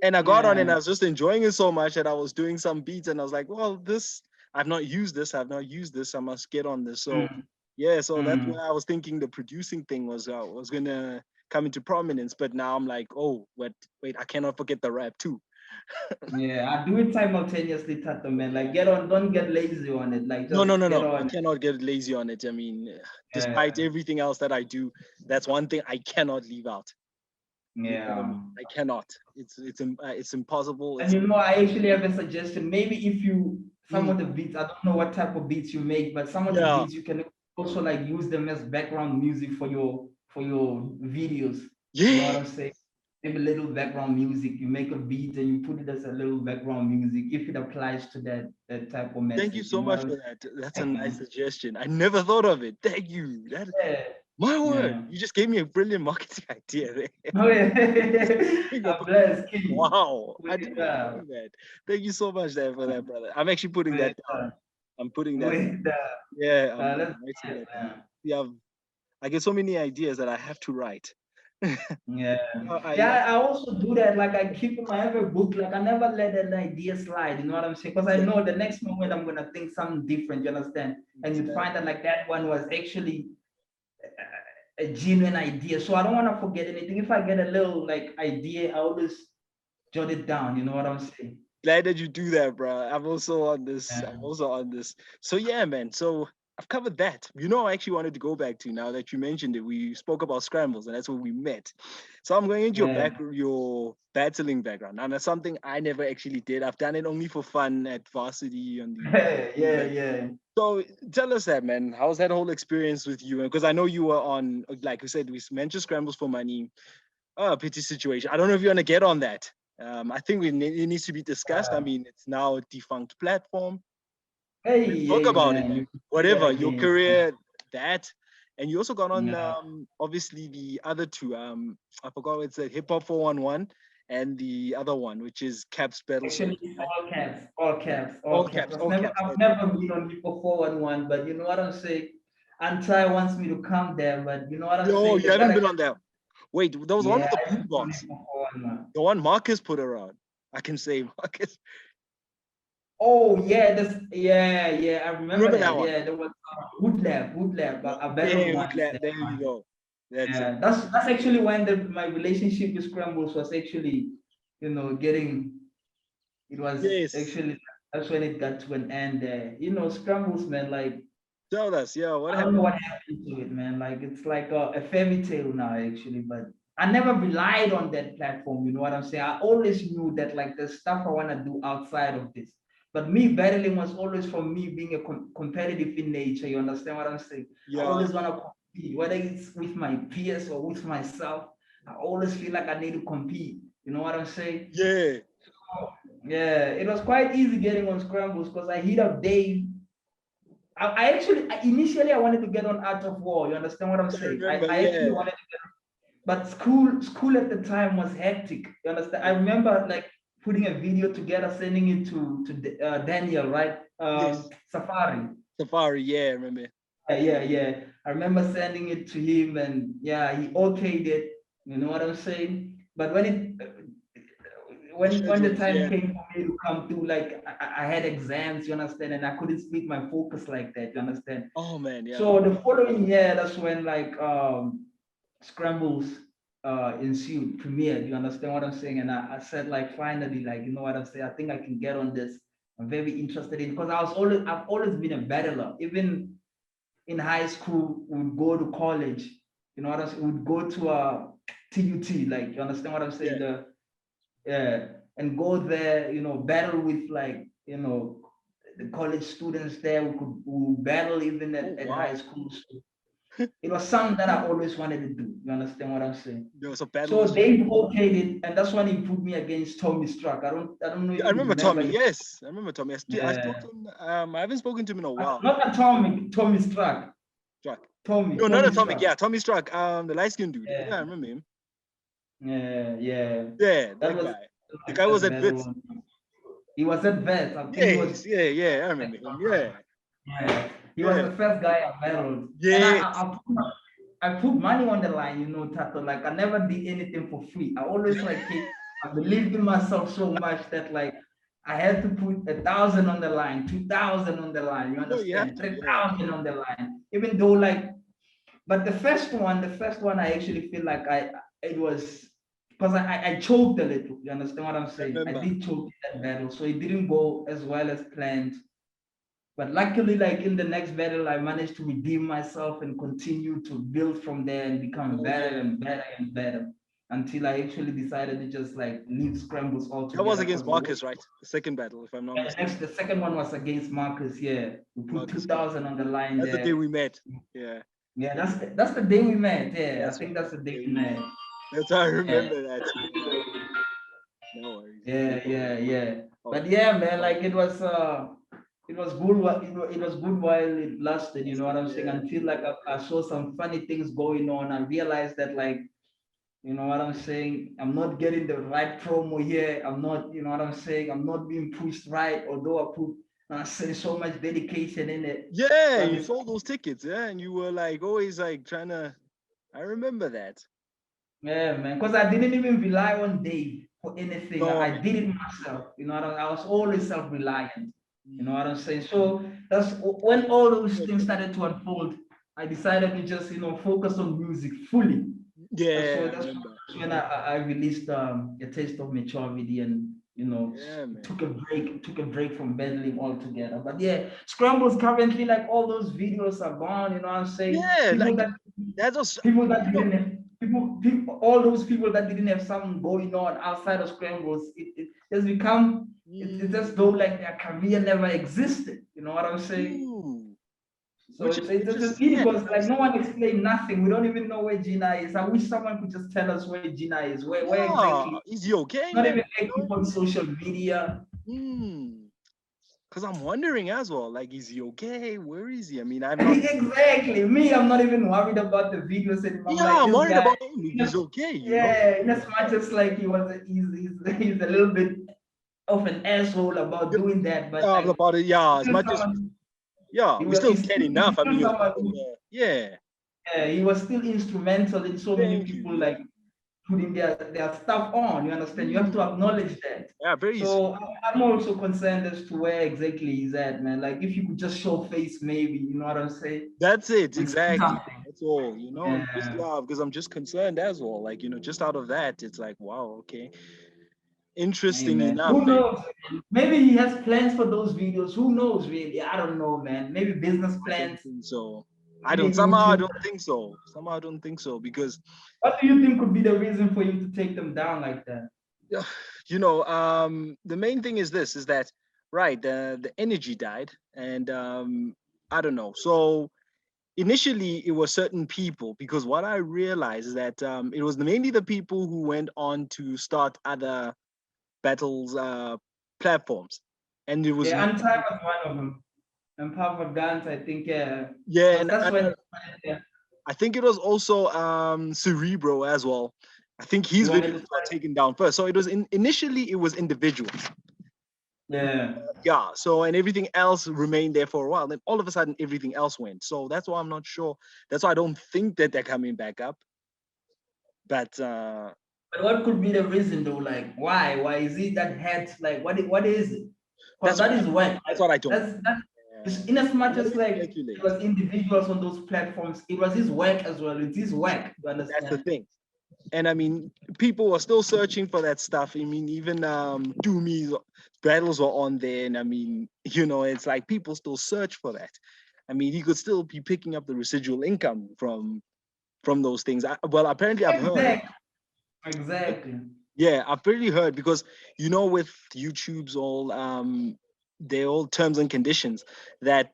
And I got on and Yeah. I was just enjoying it so much that I was doing some beats and I was like, well, this I've not used this. I've not used this. I must get on this. So Mm, yeah, so that's mm. why I was thinking the producing thing was gonna come into prominence. But now I'm like, oh, wait, I cannot forget the rap too. Yeah, I do it simultaneously, Tato, man. Like get on, don't get lazy on it. Like No, just no, no, get no. I on. cannot get lazy on it. I mean, despite Yeah. everything else that I do, that's one thing I cannot leave out. You know what I Yeah. mean? I cannot. It's impossible. And It's I actually have a suggestion. Maybe if you some mm, of the beats, I don't know what type of beats you make, but some of the yeah, beats you can also like use them as background music for your videos. You know what yeah. I'm saying? Maybe a little background music. You make a beat and you put it as a little background music if it applies to that type of Thank you message. You so know what much I'm for that. That's a nice saying? suggestion. I never thought of it. Thank you. That Yeah. my word. Yeah. You just gave me a brilliant marketing idea there. Oh, yeah. Think I'm about- blessed, King. wow. I Wait, didn't even think of that. Thank you so much there for that, brother. I'm actually putting that wait, down. I'm putting that down. wait. Yeah, I'm Let's writing get that down. it. Yeah, I get so many ideas that I have to write. Yeah. I Yeah, I also do that. Like I keep in my every book, like I never let an idea slide. You know what I'm saying? Because I know the next moment I'm gonna think something different, you understand? And you'd find that like that one was actually a genuine idea. So I don't want to forget anything. If I get a little like idea, I always jot it down, you know what I'm saying? glad that you do that, bro. I'm also on this. Yeah. I'm also on this. So yeah, man. So I've covered that. I actually wanted to go back to now that you mentioned it. We spoke about scrambles, and that's where we met. So I'm going into Yeah. your battling background. Now that's something I never actually did. I've done it only for fun at varsity on the. Yeah, yeah. So tell us that, man. How's that whole experience with you? Because I know you were on, like we said, we mentioned scrambles for money. Pity situation. I don't know if you want to get on that. I think it needs to be discussed. I mean, it's now a defunct platform. Let's Hey, talk hey, about it, man, man. you see that Whatever your again. career, that, and you also got on Yeah. obviously the other two. I forgot what it's a hip hop 411 and the other one, which is Caps Battle Actually, Stage. it's all caps, all caps, all All caps. caps, all caps. I've never been on Hippo 411, but you know what I'm saying? Antai wants me to come there, but you know what I'm Yo, saying? you They haven't gotta been get, on that. Wait, there was one yeah, with the I haven't been on boombox. Hippo 411. The one Marcus put around. I can say Marcus. Oh, yeah, yeah, I remember Remember that that. one? Yeah, there was Wood Lab, I battled Yeah, once there. there you go. That's it. Yeah, that's actually when my relationship with Scrambles was actually, getting it was Yes. actually that's when it got to an end there. Scrambles, man, like Tell us, yeah, what I don't know happened? what happened to it, man. Like it's like a fairy tale now, actually. But I never relied on that platform. You know what I'm saying? I always knew that like there's stuff I want to do outside of this. But me battling was always from me being a competitive in nature. You understand what I'm saying? I Yeah. always want to compete, whether it's with my peers or with myself. I always feel like I need to compete. You know what I'm saying? Yeah. Yeah, it was quite easy getting on scrambles because I hit up Dave. I actually initially I wanted to get on Art of War. You understand what I'm I saying? remember. I actually Yeah. wanted to get, but school at the time was hectic. You understand? I remember like putting a video together, sending it to Daniel, right? Yes. Safari. Safari. Yeah. I remember. Yeah. I remember sending it to him, and yeah, he okayed it. You know what I'm saying? But when the time Yeah. came for me to come through, like I had exams, you understand, and I couldn't split my focus like that, you understand. Oh man. Yeah. So the following year, that's when like scrambles ensued, premiered. You understand what I'm saying? And I said like finally, like you know what I'm saying. I think I can get on this. I'm very interested in because I've always been a battler. Even in high school, we would go to college. You know what I'm saying? We'd go to TUT. Like you understand what I'm saying? Yeah. And go there, you know, battle with like, you know, the college students there. We battle even at wow. high school. So it was something that I always wanted to do. You understand what I'm saying? There was a battle. So they okayed it, and that's when he put me against Tommy Struck. I don't know if I you remember Tommy. him. Yes, I remember Tommy. I Yeah. spoke to him. I haven't spoken to him in a while. Not Atomic, Tommy Struck. Struck. Tommy. No, Tommy not Atomic. Struck. Yeah, Tommy Struck. The light skinned dude. Yeah. Yeah, I remember him. Yeah. Yeah, that was guy. The guy was at Wits. He was at Vets. I think he was. Yeah. I remember him. Yeah. Yeah. He was the first guy I battled. Yes. And I put money on the line, you know, Tato. Like I never did anything for free. I always like I believed in myself so much that like I had to put 1,000 on the line, 2,000 on the line. You understand? 3,000 on the line. Even though like, but the first one, I actually feel like it was because I choked a little. You understand what I'm saying? I did choke in that battle, so it didn't go as well as planned. But luckily, like in the next battle, I managed to redeem myself and continue to build from there and become better and better and better until I actually decided to just like leave scrambles altogether. That was against Marcus, right? The second battle, if I'm not mistaken. The second one was against Marcus. Yeah, we put 2,000 on the line. That's there. the day we met. Yeah. Yeah, that's the day we met. Yeah, I think that's the day we met. That's how I remember that. No worries. Yeah. But yeah, man, like it was good. It was good while it lasted. You know what I'm saying? Until like I saw some funny things going on. I realized that like, you know what I'm saying? I'm not getting the right promo here. I'm not, you know what I'm saying? I'm not being pushed right. Although I put so much dedication in it. Yeah, you sold those tickets, yeah, and you were like always like trying to. I remember that. Yeah, man, because I didn't even rely on Dave for anything. No, I did it myself. You know, I was always self-reliant. You know what I'm saying? So that's when all those things started to unfold. I decided to just, you know, focus on music fully. Yeah, So that's when I released A Taste of Maturity and, you know, took a break from battling altogether. But yeah, Scrambles currently, like all those videos are gone, you know what I'm saying? Yeah, people like all those people that didn't have something going on outside of Scrambles, it has become, it's as though like their career never existed. You know what I'm saying? So it's just because like no one explained nothing. We don't even know where Gina is. I wish someone could just tell us where Gina is. Where exactly? Is he okay? Not even active on social media. Because I'm wondering as well, like, is he okay? Where is he? I mean, I'm not exactly me. I'm not even worried about the videos anymore. Yeah, I'm worried about him. He's okay. You know? In as much as like he's a little bit of an asshole about doing that, but like, about it, as much as we still get enough. I mean, he was still instrumental in so many people like putting their stuff on. You understand? You have to acknowledge that. Yeah, very so I'm also concerned as to where exactly he's at, man. Like if you could just show face, maybe, you know what I'm saying? That's it, exactly. That's all, you know. Just because I'm just concerned as well. Like, you know, just out of that, it's like, wow, okay. Interesting enough. Who knows? Maybe he has plans for those videos. Who knows, really? I don't know, man. Maybe business plans. So I don't. Somehow I don't think so. Somehow I don't think so because, What do you think could be the reason for him to take them down like that? the main thing is this: is that right? The energy died, and I don't know. So initially it was certain people because what I realized is that it was mainly the people who went on to start other battles platforms, and it was Yeah, Anti was one of them. And Papa Dance, I think, yeah. yeah, Because and that's when I think it was also Cerebro as well. I think his he wanted videos to got start. taken down first. So it was initially it was individuals. Yeah. Yeah. So and everything else remained there for a while. Then all of a sudden everything else went. So that's why I'm not sure. That's why I don't think that they're coming back up. But But what could be the reason though? Like, why? Why is it that head? Like, what is it? Because that's what that is whack. that's what I don't. That's in as much Let as me like it speculate. was individuals on those platforms, it was his work as well. It's his work, you That's the understand? thing. And I mean, people were still searching for that stuff. I mean, even Doomy's battles were on there, and I mean, it's like people still search for that. I mean, he could still be picking up the residual income from those things. Well, apparently, I've heard. Exactly. Exactly. Yeah, I've pretty heard because with YouTube's all their all terms and conditions that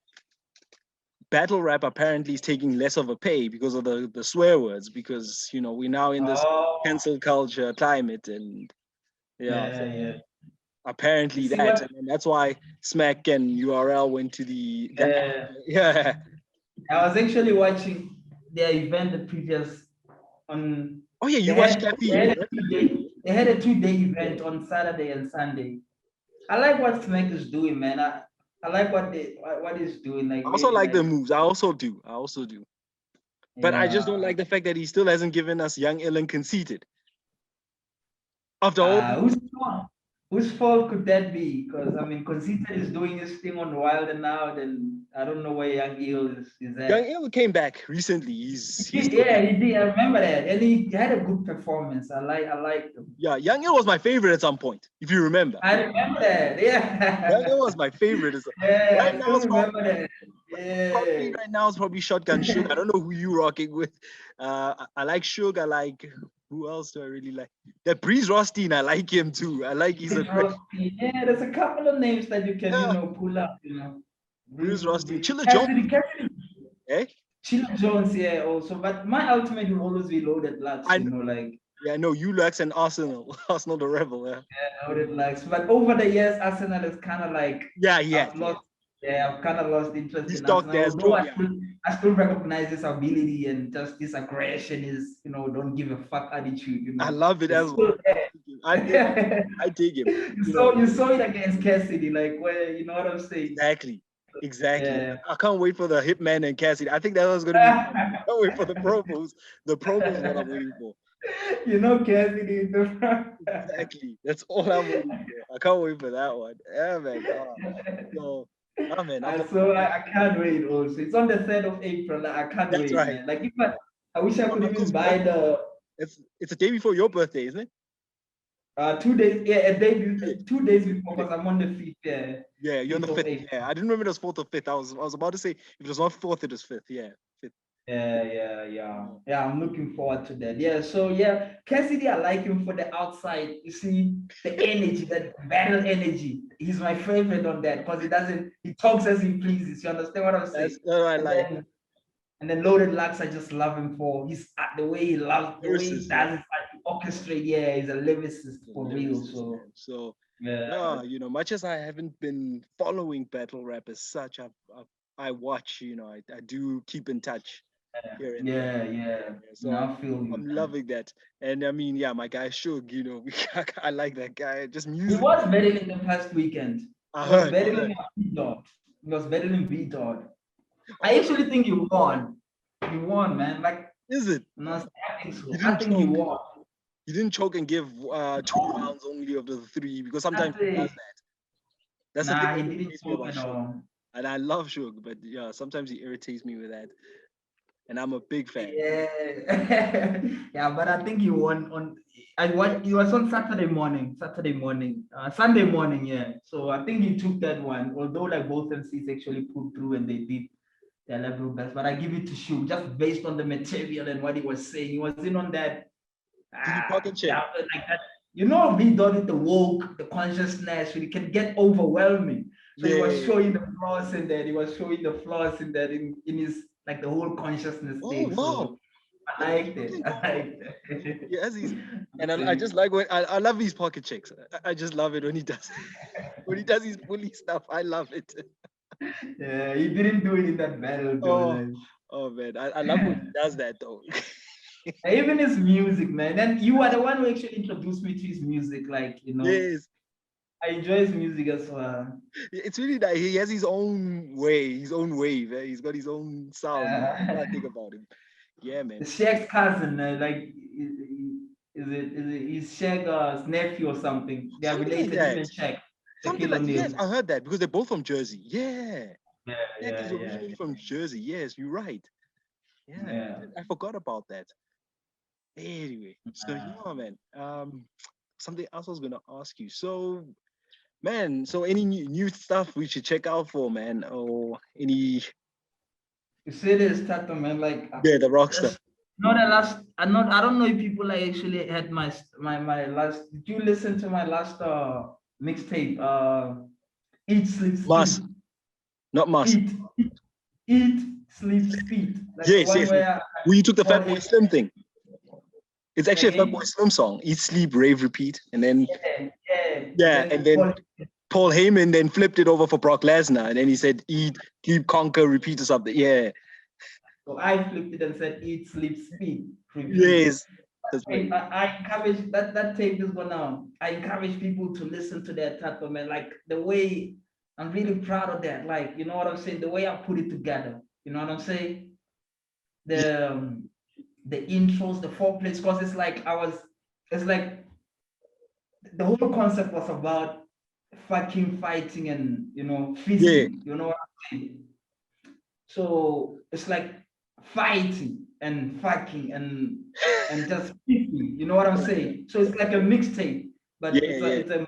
battle rap apparently is taking less of a pay because of the swear words because we're now in this Oh, cancel culture climate and yeah, yeah, so yeah. You apparently see that what? and that's why Smack and URL went to the Uh, yeah. I was actually watching their event the previous on Oh yeah, they you watched had Kathy, right? they had a 2-day event on Saturday and Sunday. I like what Smack is doing, man. I like what he's doing, like I also really like the like moves. I also do, but I just don't yeah. like the fact that he still hasn't given us Young Ill and Conceited after all these. Whose fault could that be? Because I mean, Conceited is doing his thing on Wild and Out, and I don't know where Young Eel is Young at. Ill came back recently. He's still Yeah, doing. he did. I remember that, and he had a good performance. I like him. Yeah, Young Ill was my favorite at some point, if you remember. I remember that. Young Yeah, Ill was my favorite. yeah, Right I now, still it's remember probably that. Yeah. Shotgun Sugar. I don't know who you rocking with. I like Sugar. I like who else do I really like? That Breeze Rothstein. I like him too. I like he's a Breeze great Rothstein. Yeah, there's a couple of names that you can, yeah. pull up, Breeze Rothstein. Chilla Jones. Cassidy, Eh? Sheila Jones, yeah, also. But my ultimate will always be Loaded Lux, I like yeah. No, Ulax and Arsenal. Arsenal the Rebel. Yeah. Loaded Lux. But over the years, Arsenal is kind of like Yeah. Yeah. I've Yeah. lost. Yeah, I've kind of lost interest His in stock Arsenal. there has Although dropped. Yeah. I still recognize his ability and just this aggression, is don't give a fuck attitude. I love it as It's well. still I dig him. there. I dig him. You saw it against Cassidy, like where you know what I'm saying. Exactly. Exactly. Yeah. I can't wait for the Hitman and Cassidy. I think that was going to be fun. I can't wait for the promos. The promos is what I'm waiting for. Cassidy in the front. Exactly. That's all I'm waiting for. I can't wait for that one. Yeah, man. So, man, I'm So definitely. I can't wait also. It's on the 3rd of April. Like, I can't That's wait, right. man. Like if I wish I My could even uncle's buy birthday. the It's a day before your birthday, isn't it? 2 days, yeah, a day, 2 days before, 2 days. because I'm on the 5th, Yeah, you're on the 5th of fifth. April. Yeah, I didn't remember it was fourth or fifth. I was about to say if it was not fourth, it was fifth. Yeah, fifth. Yeah, I'm looking forward to that. Yeah, so yeah, Cassidy, I like him for the outside. You see, the energy, that battle energy. He's my favorite on that because he talks as he pleases. You understand what I'm saying? That's what I And like. then Loaded Lux, I just love him for the way he Lyricist, does it, like he orchestrate. Yeah, he's a lyricist yeah. for real. Lyricist, So man. So yeah, yeah, much as I haven't been following battle rap as such, I watch. I do keep in touch here and there. yeah. Yeah, No, so I feel you, I'm man. loving that. And I mean, yeah, my guy Shug, I like that guy. Just He music. was battling the past weekend. I He was heard, I battling heard. B-Dot. He was battling B-Dot. I Oh, actually think he won. He won, man. Like, is it? no, I think He so. I didn't think he choke. won. He didn't choke and give 2 rounds only of the three because sometimes That's he does it. that. That's the thing Nah, he that didn't irritates me choke about at Shug. all. And I love Shug, but yeah, sometimes he irritates me with that. And I'm a big fan. Yeah, yeah, but I think he won on. I what It was on Saturday morning, Sunday morning. Yeah, so I think he took that one. Although like both MCs actually put through and they did their level best. But I give it to Shook just based on the material and what he was saying. He was in on that. Pocket check. Like that. You know, we done it, the woke, the consciousness, it can get overwhelming. So he was showing the flaws in that. He was showing the flaws in that in his like the whole consciousness thing. Wow. So I liked it. I liked it. Yes, and I just like when I love these pocket checks. I just love it when he does his bully stuff. I love it. Yeah, he didn't do it in that battle though. Oh man, I love when he does that though. Even his music, man. And you are the one who actually introduced me to his music, like Yes. I enjoy his music as well. It's really nice. He has his own way, his own wave. He's got his own sound. I think about him. Yeah, man. The Shaq's cousin, like, is it his Shaq's nephew or something? They are related, him and Shaq. Something like yes, I heard that because they're both from Jersey. Yeah. He's originally from Jersey. Yes, you're right. Yeah. I forgot about that. Anyway, so yeah, man. Something else I was gonna ask you. So, man, so any new stuff we should check out for, man, or any? You see this Tato, man, like the Rockstar. Not the last. I don't know if people like actually had my last. Did you listen to my last mixtape? Eat, Sleep, Speed. Must. Not must. Eat, Sleep, Speed. Like yes. Where you took the Fatboy Slim thing. It's actually a Fatboy Slim song. Eat, sleep, rave, repeat, and then and then Paul Heyman then flipped it over for Brock Lesnar, and then he said eat, sleep, conquer, repeat or something. Yeah. So I flipped it and said eat, sleep, speed, repeat. Yes. I encourage that tape is gonna. I encourage people to listen to that Tato, man. Like the way I'm really proud of that. Like you know what I'm saying. The way I put it together. You know what I'm saying. The intros, the foreplays, because it's like the whole concept was about fucking fighting and feasting, you know what I'm saying? So it's like fighting and fucking and just feasting, you know what I'm saying? So it's like a mixtape, but it's a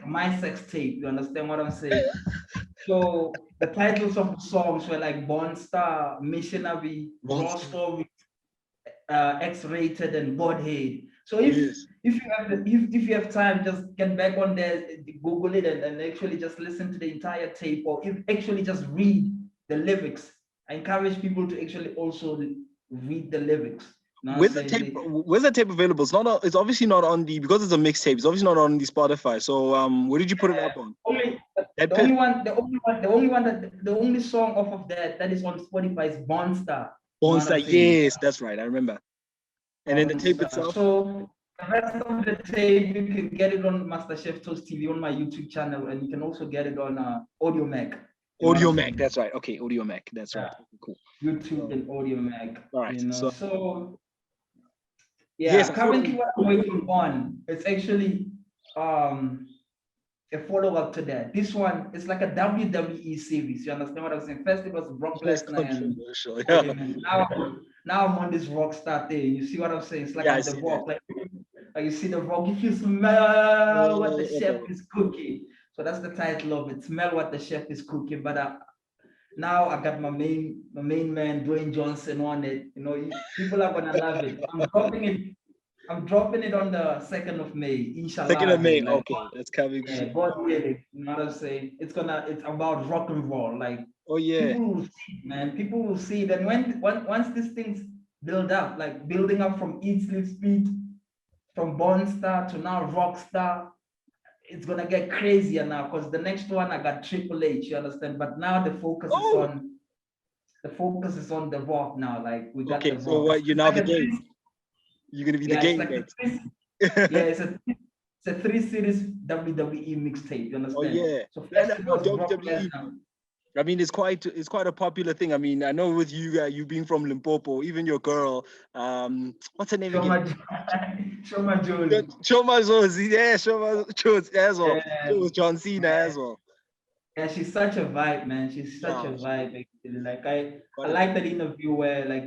my sex tape, you understand what I'm saying? So the titles of the songs were like Born Star, Missionary, Raw Story, X-rated, and Godhead. So if you have time, just get back on there, Google it, and actually just listen to the entire tape, or if actually just read the lyrics. I encourage people to actually also read the lyrics. Where's the tape available? It's obviously not on because it's a mixtape. It's obviously not on the Spotify. So where did you put it up on? The only song off of that is on Spotify is Born Star. Born Star, yes, that's right. I remember. And then the tape itself. So the rest of the tape, you can get it on MasterChef Toast TV on my YouTube channel, and you can also get it on Audio Mac. Audio Mac, that's right. Okay, Audio Mac, that's right. Cool. YouTube and Audio Mac. All right. So yes, currently what I'm waiting on, it's actually a follow-up to that. This one is like a WWE series. You understand what I'm saying? First it was Brock Lesnar, and now I'm on this Rockstar thing. You see what I'm saying? It's like I'm the Rock. Like you see the Rock. If you smell what the chef is cooking. So that's the title of it. Smell what the chef is cooking. But now I got my main man Dwayne Johnson on it. People are gonna love it. I'm dropping it on the 2nd of May, inshallah. 2nd of May, okay, that's coming. Yeah, God willing, you know what I'm saying? It's about rock and roll. Like, people will see, man. People will see that once these things build up, like building up from Eat, Sleep, Speed, from Born Star to now Rockstar, it's gonna get crazier now. Because the next one I got Triple H, you understand? But now the focus is on the Rock now. Like we got the Rock. So what? You're now the game. You're gonna be the game, mate. It's a 3-series WWE mixtape. You understand? Oh yeah. So WWE. I mean, it's quite a popular thing. I mean, I know with you being from Limpopo, even your girl, what's her name again? Shoma Jolie. Shoma Jolie, yeah, Shoma Jolie as well. Yeah. It was John Cena as well. Yeah, she's such a vibe, man. She's such a Yeah, vibe. Actually, like I got it. like that interview where like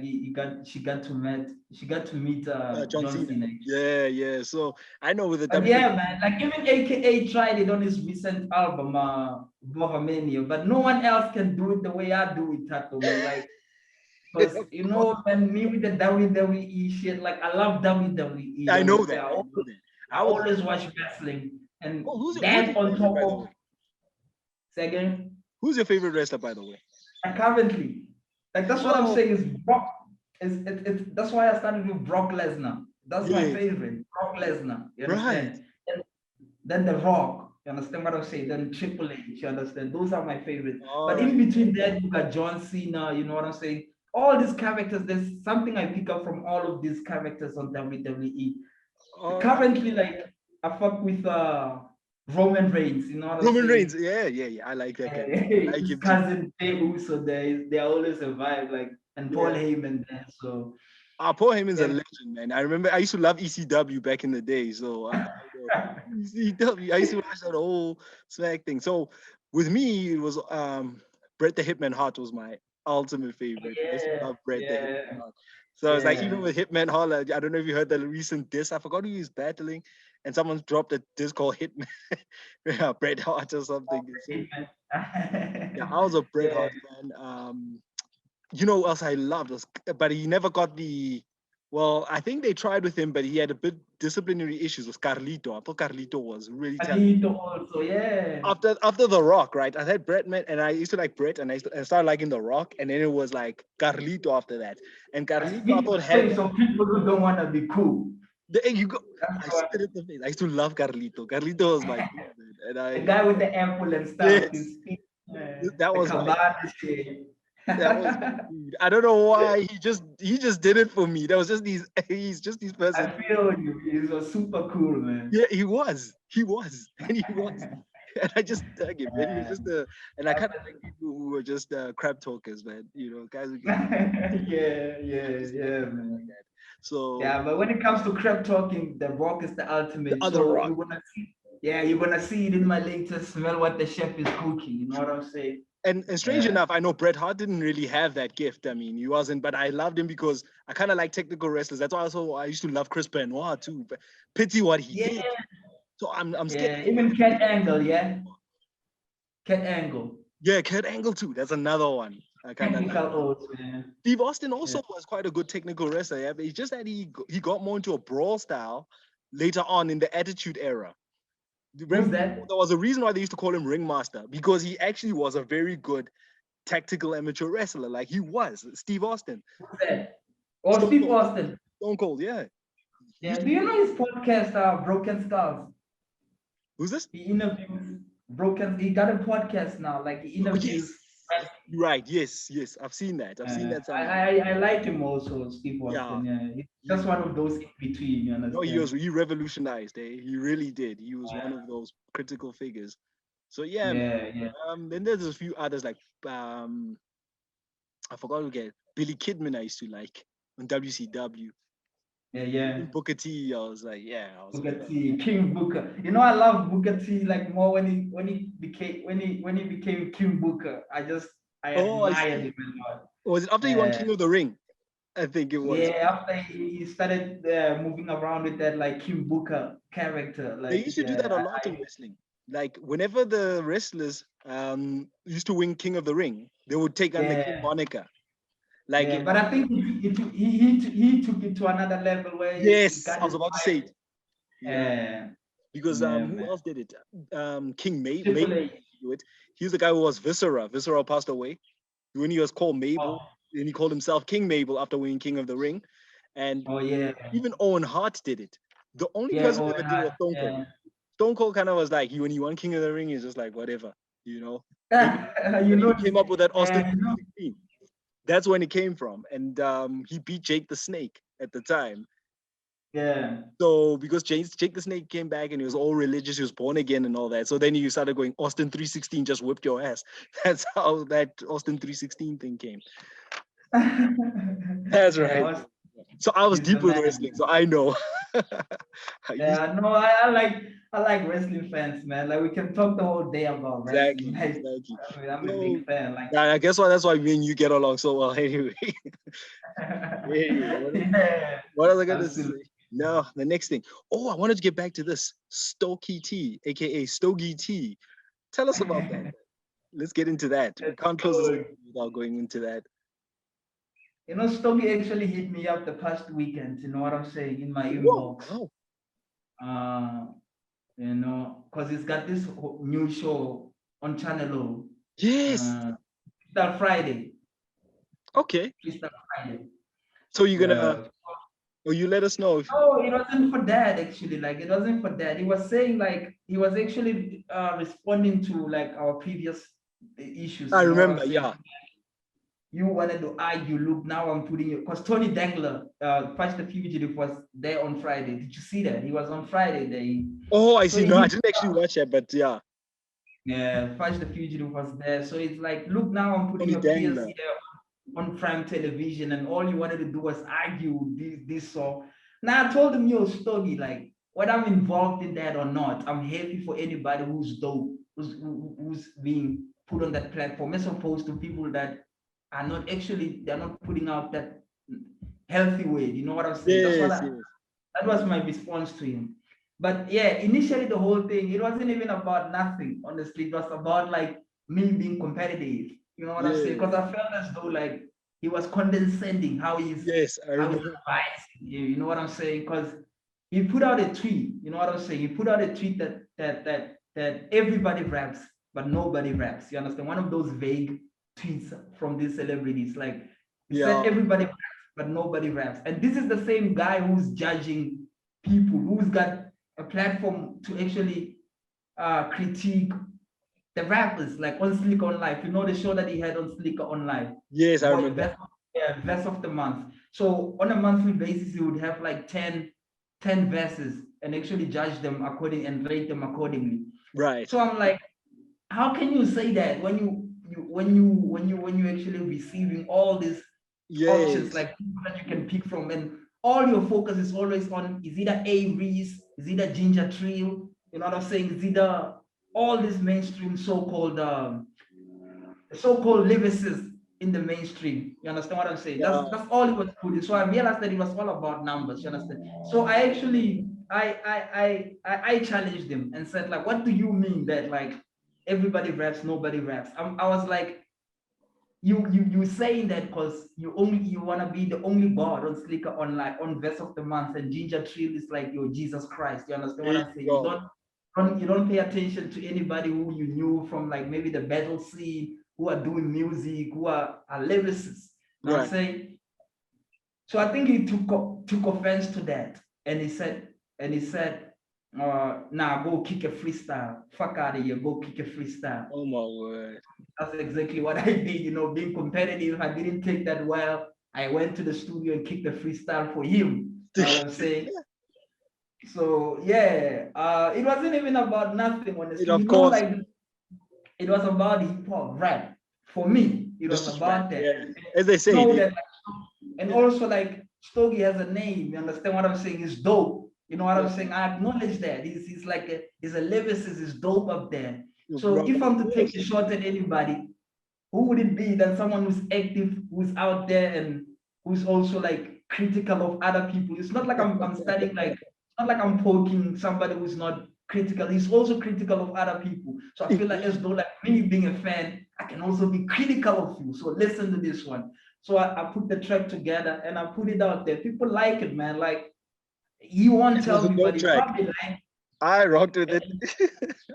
she got to meet John John Cena. Cena. Actually. Yeah. So I know with the But yeah, WWE. man, like even AKA tried it on his recent album, Bohemania, but no one else can do it the way I do it, Tato, man. Like, because Of you course. know, man, me with the WWE shit, like I love WWE, you I know understand? that. I know that. I I was. always watch wrestling, and Oh, who's that your on favorite, top by the of way? second, Who's your favorite wrestler, by the way? and currently, like that's what I'm Oh, saying is Brock. That's why I started with Brock Lesnar. That's my yes. favorite, Brock Lesnar. You Right. understand? Then The Rock, you understand what I'm saying? Then Triple H, you understand? Those are my favorites. All But right. in between that, you got John Cena, you know what I'm saying? All these characters, there's something I pick up from all of these characters on WWE. All right. Currently, like I fuck with Roman Reigns, you know what I'm Roman Reigns. saying? Yeah. I like that guy. I like His him too. cousin Jey Uso there, they're always a vibe, like, and Paul Yeah. Heyman there. So Paul Heyman's a yeah. legend, man. I remember I used to love ECW back in the day. So I know ECW. I used to watch that whole swag thing. So with me, it was Bret the Hitman Hart was my ultimate favorite. I used to Yeah, love Bret the Hitman yeah, Hart. So it's like even yeah. with Hitman Hart, like, I don't know if you heard the recent diss. I forgot who he was battling, and someone dropped a diss called Hitman yeah, Bret Hart or something. So yeah, I was a Bret Yeah, Hart fan. You know what else I loved was, but he never got the. Well, I think they tried with him, but he had a bit disciplinary issues with Carlito. I thought Carlito was really talented. Alito also, yeah. After The Rock, right? I had Brett, man, and I used to like Brett, and I started liking The Rock, and then it was like Carlito after that. And Carlito, I thought had So people who don't want to be cool. you go. That's I why spit it in the face. I used to love Carlito. Carlito was my favorite, and the I guy with the ample and stuff, yes, his feet, that the was my cabana shit. that was my dude. I don't know why he just did it for me. That was just these he's just these I person. feel you. He was super cool, man. Yeah, he was, and he was, and I just dug him. And he was just and I kind of like people who were just crap talkers, man. You know, guys who just Yeah, I yeah, used to like yeah, people like man. that. So Yeah, but when it comes to crap talking, the Rock is the the ultimate. other So rock, you're gonna see, yeah, you're gonna see it in my latest smell what the chef is cooking. You know what I'm saying? and strange Yeah. enough, I know Bret Hart didn't really have that gift. I mean, he wasn't, but I loved him because I kind of like technical wrestlers. That's why also I used to love Chris Benoit too. But pity what he Yeah, did. So I'm scared yeah. to Even Cat Angle, yeah. Cat Angle. yeah, Kurt Angle too. That's another one. I kind of like. Technical oath, man. Steve Austin Yeah. also was quite a good technical wrestler. Yeah, but it's just that he got more into a brawl style later on in the Attitude Era. Who's Remember, that? there was a reason why they used to call him Ringmaster because he actually was a very good tactical amateur wrestler. Like he was Steve Austin, Who's that? Oh, Stone Steve Cold, Austin. Stone Cold. Yeah, he Yeah. used Do to you be. know his podcast, Broken Skulls? Who's this? He interviews broken. He got a podcast now. Like he Oh interviews. yes, you're right. Yes. I've seen that. I've seen that somewhere. I like him also, Steve Yeah, Austin. Yeah, he's he just one of those in between. You no, understand? he revolutionized. He really did. He was one of those critical figures. So yeah, man. Yeah, yeah, Then there's a few others like um I forgot again. Billy Kidman I used to like on WCW. yeah, yeah. Even Booker T, I was like, yeah, I was a Booker fan. T, King Booker. You know, I love Booker T like more when he became King Booker. I Oh, I admired see. him a lot. Was it after he won Yeah, King of the Ring? I think it was. yeah. After he started moving around with that like King Booker character, They like used to do that a lot in wrestling. Like whenever the wrestlers used to win King of the Ring, they would take on the King yeah, moniker. Like yeah. But I think he took it to another level where he yes, got I was his about to say it. Yeah. yeah, Because yeah, who man. else did it? King Mabel Triple H. do it. He's the guy who was Viscera. Viscera passed away when he was called Mabel, Oh, and he called himself King Mabel after winning King of the Ring. And oh yeah, even Owen Hart did it. The only yeah. person Oh, who ever did it was Stone Cold. yeah. Stone Cold kind of was like, when he won King of the Ring, he's just like, whatever, you know. And You then he know, came up with that Austin you know, 316. That's when it came from. And he beat Jake the Snake at the time. yeah. So because Jake the Snake came back and he was all religious, he was born again and all that. So then you started going, Austin 316 just whipped your ass. That's how that Austin 316 thing came. That's Yeah, right. So I was he's the deep with man. wrestling, so I know. I used Yeah, no, I like wrestling fans, man. Like we can talk the whole day about wrestling. exactly, Like exactly. I mean, I'm a So big fan. Like yeah, I guess why that's why me and you get along so well. Anyway, anyway, yeah, what was I gonna say? absolutely. No, the next thing. Oh, I wanted to get back to this Stokey T, aka Stogie T. Tell us about that. Let's get into that. We can't close this So, interview without going into that. you know, Stogie actually hit me up the past weekend. You know what I'm saying in my Whoa! inbox. Oh, Uh, you know, because he's got this new show on Channel O. yes. Freestyle Friday. Okay. Freestyle Friday. So you're gonna, Yeah. or you let us know if No, it wasn't for that actually. Like it wasn't for that. He was saying like he was actually responding to like our previous issues. I You know what I'm remember. saying? Yeah. You wanted to argue. Look, now I'm putting you because Tony Dangler, Patch the Fugitive, was there on Friday. Did you see that? He was on Friday. They Oh, I so see. No, I he didn't actually watch that, but yeah, yeah, Patch the Fugitive was there. So it's like, look, now I'm putting Tony your peers Dangler. here on prime television, and all you wanted to do was argue this so. Now I told him your story, like whether I'm involved in that or not, I'm happy for anybody who's dope, who's being put on that platform, as opposed to people that are not actually they're not putting out that healthy way. You know what I'm saying? Yes, yes. That was my response to him. But yeah, initially the whole thing, it wasn't even about nothing, honestly. It was about like me being competitive. You know what I'm saying? Yes, Because I felt as though like he was condescending yes, I how he's remember. advising you know what I'm saying? Because he put out a tweet, you know what I'm saying? He put out a tweet that everybody raps, but nobody raps. You understand? One of those vague tweets from these celebrities. Like he said Yeah, everybody raps, but nobody raps. And this is the same guy who's judging people, who's got a platform to actually critique the rappers, like on Slicker on Live. You know the show that he had on Slicker on Live. yes, It's I called remember. Verse of the Month. So on a monthly basis, he would have like 10 verses and actually judge them according and rate them accordingly. Right. So I'm like, how can you say that when you actually receiving all these options Yes. like people that you can pick from, and all your focus is always on is either Avery's, is either Ginger Trail, you know what I'm saying? Is either all these mainstream so-called lyricists in the mainstream. You understand what I'm saying? Yeah. That's all he was putting. So I realized that it was all about numbers. You understand? So I actually I challenged him and said like, what do you mean that like everybody raps, nobody raps? I was like, you saying that because you want to be the only god on Slicker on like on Verse of the Month, and Ginger Trill is like your Jesus Christ. You understand There what you I'm saying? go. You don't pay attention to anybody who you knew from like maybe the battle scene, who are doing music, who are lyricists. You know what I'm Right. saying? So I think he took offense to that, and he said, nah, go kick a freestyle. Fuck out of here, go kick a freestyle. Oh my word. That's exactly what I did, you know, being competitive. I didn't take that well. I went to the studio and kicked a freestyle for him. You know what I'm saying? So yeah, it wasn't even about nothing, And honestly. You of know, course, like it was about hip hop rap. For me, it was just rap. about that. Yeah. And As they you say, know they, that, and yeah. also like Stogie has a name. You understand what I'm saying? It's dope. You know what Yeah. I'm saying? I acknowledge that. He's like he's a lyricist, he's dope up there. So Bro, if of I'm to take course. a shot at anybody, who would it be than someone who's active, who's out there, and who's also like critical of other people? It's not like I'm studying like it's not like I'm poking somebody who's not critical. He's also critical of other people. So I feel like as though like me being a fan, I can also be critical of you. So listen to this one. So I put the track together and I put it out there. People like it, man. Like you won't It was tell a me, dope but he track. probably like I rocked with it.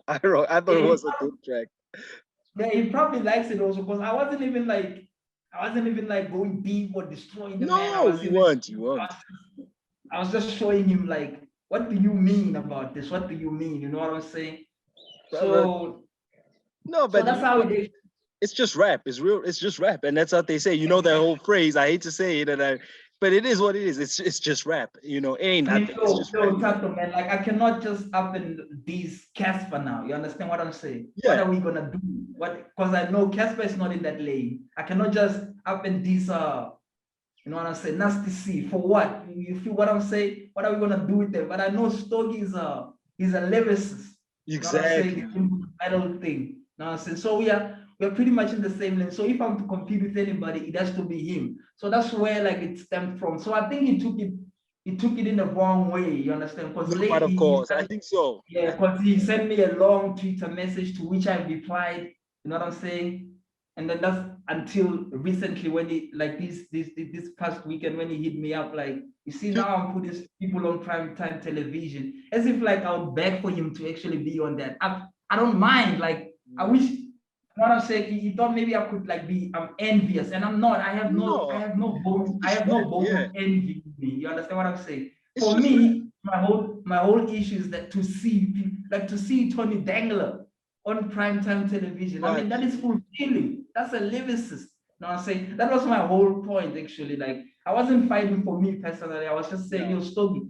I thought it yeah, was a dope track. yeah, he probably likes it also because I wasn't even like going deep or destroying the man. No, you weren't. You weren't. I was just showing him like, what do you mean about this? What do you mean? You know what I'm saying? But no, So but that's you how know, it is. it's just rap. It's real. It's just rap, and that's what they say. You know that whole phrase. I hate to say it, but it is what it is. It's just rap. You know, it ain't I mean, nothing. It's just rap. Tato, man, like I cannot just up in these Casper now. You understand what I'm saying? What Yeah. are we gonna do? What? Because I know Casper is not in that lane. I cannot just up in these You know what I'm saying? Nasty C. For what? You feel what I'm saying? What are we gonna do with them? But I know Stogie is a lyricist. You know what I'm saying? Exactly. He's into the metal thing. You know what I'm saying? So we're pretty much in the same lane. So if I'm to compete with anybody, it has to be him. So that's where like it stemmed from. So I think he took it in the wrong way. You understand? Because No, but lately of course, I think so. yeah, because he sent me a long Twitter message to which I replied. You know what I'm saying? And then that's until recently when he like this past weekend when he hit me up like you see now I'm putting people on prime time television as if like I would beg for him to actually be on that. I don't mind like I wish you know what I'm saying. He thought maybe I could like be I'm envious and I'm not. I No, have no bone it's of envy in me. You understand what I'm saying? it's For just rap. me, my whole issue is that to see Tony Dangler on primetime television. I But mean, that is fulfilling. That's a lyricist. You know what I'm saying? That was my whole point, actually. Like, I wasn't fighting for me personally. I was just saying, yeah, yo, Stogie,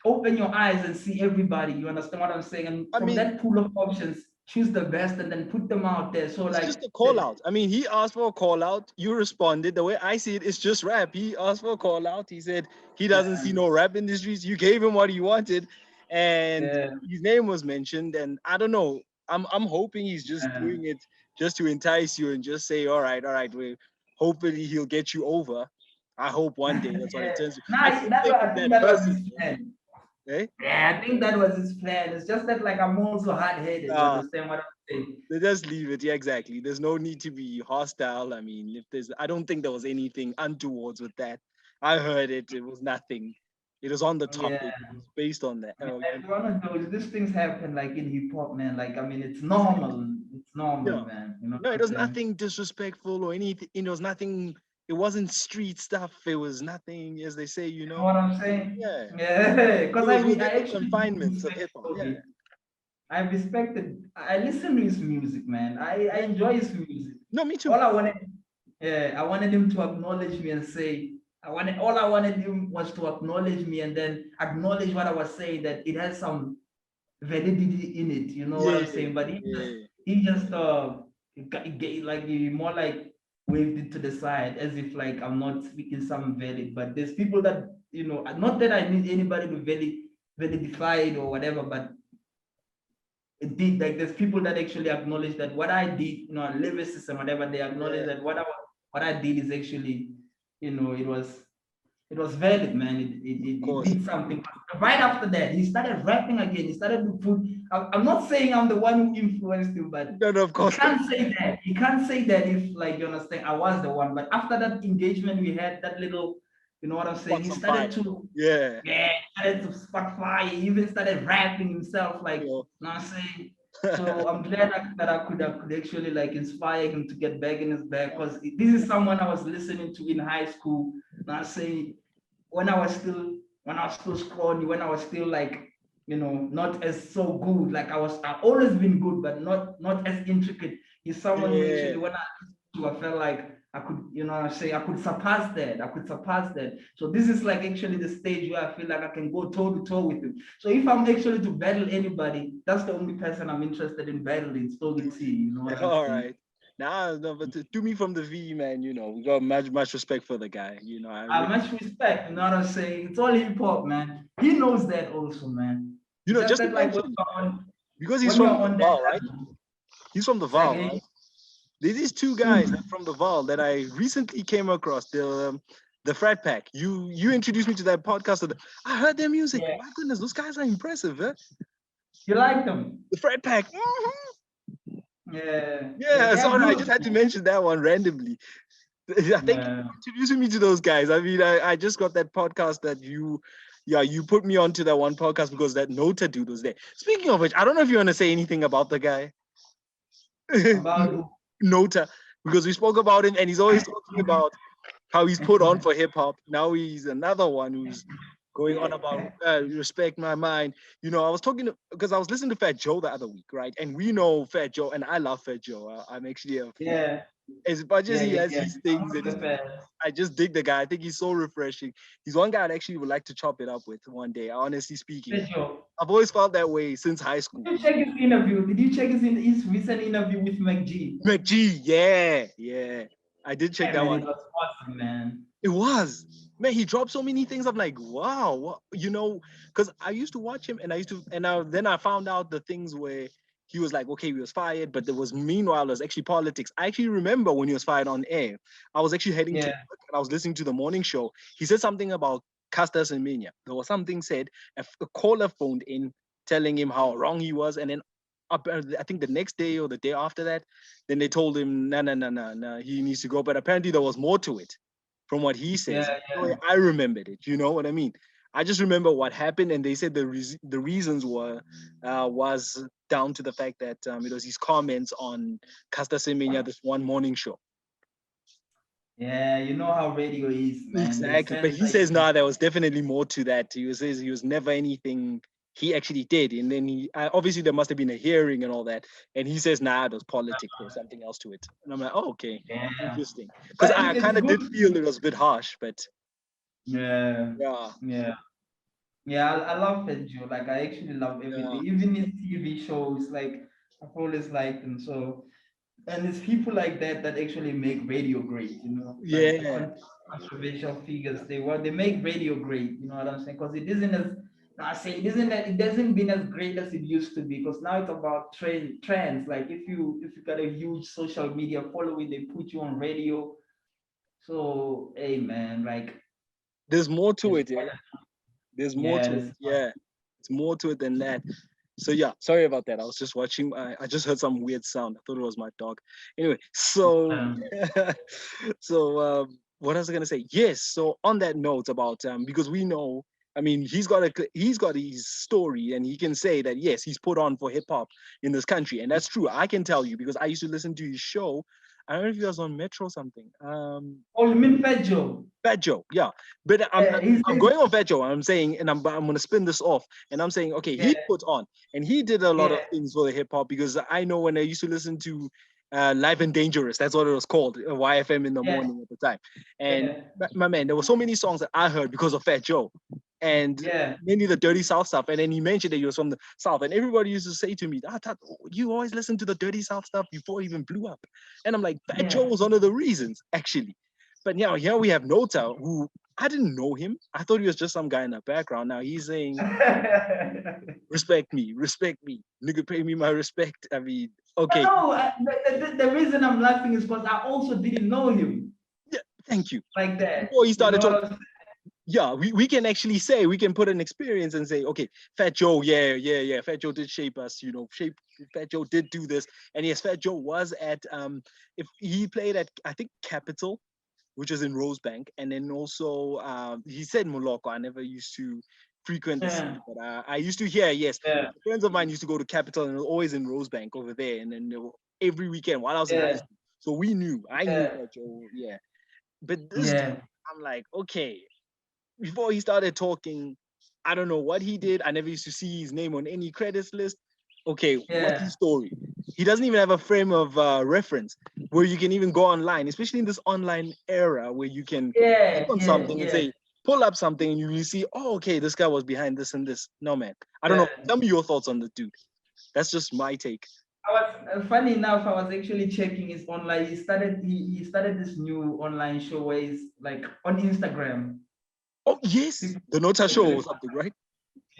open your eyes and see everybody. You understand what I'm saying? And I from mean, that pool of options, choose the best and then put them out there. So, it's just like, a call out. I mean, he asked for a call out. You responded. The way I see it, it's just rap. He asked for a call out. He said he doesn't see no rap industries. You gave him what he wanted, and yeah, his name was mentioned. And I don't know. I'm hoping he's just yeah. doing it just to entice you and just say, all right, well, hopefully he'll get you over. I hope one day that's what it Yeah. turns. I Nah, keep thinking I think that that was his person, plan. eh? Yeah, I think that was his plan. It's just that like I'm also hard-headed. You Uh, understand what I'm saying? They just leave it. Yeah, exactly. There's no need to be hostile. I mean, if there's, I don't think there was anything untowards with that. I heard it. It was nothing. It was on the Yeah. topic. It was based on that. I mean, Oh, yeah. like one of those, these things happen like in hip hop, man. Like, I mean, it's Exactly. normal. It's normal, Yeah. man. You know No, it what I'm was saying? nothing disrespectful or anything. It was nothing. It wasn't street stuff. It was nothing, as they say, you You know know. what I'm saying? Yeah. Yeah, It because was I within the actually do confinements of respect hip hop. Yeah. Stogie. I respected. I listen to his music, man. I Yeah. enjoy his music. No, me All too. I wanted, yeah, I wanted him to acknowledge me and say, all I wanted him was to acknowledge me and then acknowledge what I was saying that it has some validity in it. You know what Yeah. I'm saying? But Yeah. he just like he more like waved it to the side as if like I'm not speaking some valid. But there's people that not that I need anybody to validify it or whatever, but it did like there's people that actually acknowledge that what I did, lyricists and whatever, they acknowledge Yeah. that what I did is actually, it was valid, man. Of It course. did something. Right after that, he started rapping again. He started to put. I'm not saying I'm the one who influenced him, but No, no, of he course not. can't say that. He can't say that if, like, you understand, I was the one. But after that engagement we had, that little, you know what I'm saying, Got he some started fire. to, Yeah. yeah, he started to spark fire. He even started rapping himself, like, you You know what I'm saying? know. So I'm glad that I could actually like inspire him to get back in his bag because this is someone I was listening to in high school. Not saying when I was still scrawny, when I was still like not as so good. Like I've always been good, but not as intricate. He's someone who Yeah. actually when I felt like I could, I could surpass that. I could surpass that. So this is like actually the stage where I feel like I can go toe to toe with him. So if I'm actually to battle anybody, that's the only person I'm interested in battling. Stogie T. You know what I'm All saying? right. Nah, no, but to me from the V, man, we got much respect for the guy. I I really, much respect. You know what I'm saying? It's all hip hop, man. He knows that also, man. It's just just to that like mention, because he's when you're from the on that Val, right? level, He's from the say Val, again. right? There's these two guys that from the Val that I recently came across. The Frat Pack. You introduced me to that podcast. I heard their music. Yeah. My goodness, those guys are impressive, eh? You like them? The Frat Pack. Mhm. Yeah. Yeah, Yeah, they're sorry, I good. just had to mention that one randomly. I think you Yeah. introducing me to those guys. I mean, I just got that podcast that you put me onto that one podcast because that Nota dude was there. Speaking of which, I don't know if you want to say anything about the guy, About who? Nota, because we spoke about him and he's always talking about how he's put on for hip hop. Now he's another one who's going on about respect my mind. I was talking because I was listening to Fat Joe the other week, right? And we know Fat Joe, and I love Fat Joe. I'm actually Yeah. as much as Yeah, he yeah, has yeah. his I'm things and also a fan. I just dig the guy. I think he's so refreshing. He's one guy I'd actually would like to chop it up with one day. Honestly speaking, Special. I've always felt that way since high school. Did you check his interview? Did you check his recent interview with McG? McG, yeah, yeah. I did check Hey that man, one it out. was awesome, man. It was. Man, he dropped so many things. I'm like, wow, what, because I used to watch him, and then I found out the things where he was like, okay, he was fired, but there was meanwhile there's actually politics. I actually remember when he was fired on air. I was actually heading to Yeah, work and I was listening to the morning show. He said something about Caster Semenya. There was something said, a caller phoned in telling him how wrong he was, and then I think the next day or the day after that, then they told him, no, no, no, no, no, he needs to go. But apparently there was more to it from what he says. yeah, The way I remembered it, you know what I mean? I just remember what happened, and they said the reasons were was down to the fact that it was his comments on Caster Semenya, this one morning show. yeah. You know how radio is, man. They Exactly, but sense he says nah, there was definitely more to that. Says he was never anything he actually did, and then he obviously there must have been a hearing and all that, and he says nah, there's politics or something else to it, and I'm like, oh, okay, Yeah, interesting, because but I it's kind of did good. feel it was a bit harsh, but Yeah, yeah, yeah. Yeah, I love Fat Joe. Like I actually love yeah. everything, even his TV shows. Like I've always liked them. So, and it's people like that that actually make radio great. You know, like the Yeah, controversial figures. They make radio great. You know what I'm saying? Because it isn't as I say it isn't that it doesn't been as great as it used to be. Because now it's about trends. Like if you got a huge social media following, they put you on radio. So hey man, like there's more to it's it. Yeah, there's more yeah, to it. Yeah, it's more to it than that. So yeah, sorry about that. I was just watching. I just heard some weird sound. I thought it was my dog. Anyway, so um, what was I gonna say? Yes. So on that note about because we know, I mean, he's got his story, and he can say that yes, he's put on for hip hop in this country, and that's true. I can tell you because I used to listen to his show. I don't know if he was on Metro or something. oh, you mean Fat Joe? Fat Joe, yeah. But He's I'm going on Fat Joe. I'm saying, and I'm gonna spin this off, and I'm saying, okay, yeah, he put on, and he did a lot yeah, of things for the hip hop because I know when I used to listen to Live and Dangerous, that's what it was called, YFM in the yeah, morning at the time, and yeah, my man, there were so many songs that I heard because of Fat Joe, and yeah, mainly the Dirty South stuff. And then he mentioned that he was from the South, and everybody used to say to me, you always listen to the Dirty South stuff before it even blew up," and I'm like, Fat Joe yeah. was one of the reasons actually. But now here we have Nota, who I didn't know him. I thought he was just some guy in the background. Now he's saying, respect me, nigga, pay me my respect. I mean, But okay, no, the reason I'm laughing is because I also didn't know him yeah, thank you. like that. Before he You started know talking, what I'm saying? yeah, we can actually say, we can put an experience and say, okay, Fat Joe, yeah, yeah, yeah, Fat Joe did shape us, Fat Joe did do this. And yes, Fat Joe was at, if he played at, I think, Capital, which is in Rosebank. And then also, he said Moloko. I never used to frequent the Yeah, city, but I used to hear, yes, yeah, friends of mine used to go to Capital and it was always in Rosebank over there. And then they were, every weekend while I was in high yeah, school. So I knew yeah, Fat Joe, yeah. But this dude, yeah, I'm like, okay, before he started talking, I don't know what he did. I never used to see his name on any credits list. Okay, what's yeah, his story? He doesn't even have a frame of reference where you can even go online, especially in this online era where you can click yeah, on yeah, something and yeah, say, pull up something, and you see, oh, okay, this guy was behind this and this. No, man. I don't know. yeah. Tell me your thoughts on the dude. That's just my take. I was funny enough. I was actually checking his online. He started this new online show where he's like on Instagram. Oh, yes. People The Nota Show actually or something, right?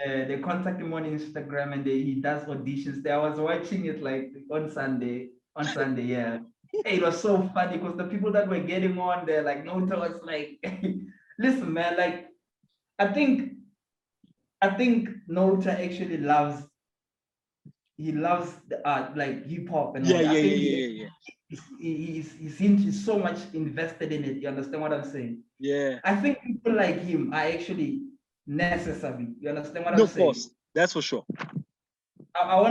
they contact him on Instagram and he does auditions there. I was watching it like on Sunday. On Sunday, yeah. Hey, it was so funny because the people that were getting on there, like Nota was like, listen, man, like I think I think Nota actually loves the art, like hip hop and all Yeah, that. yeah, I yeah, think yeah, yeah, he's so much invested in it. You understand what I'm saying? yeah. I think people like him are actually necessary. You understand what I'm No, of saying? course. That's for sure. I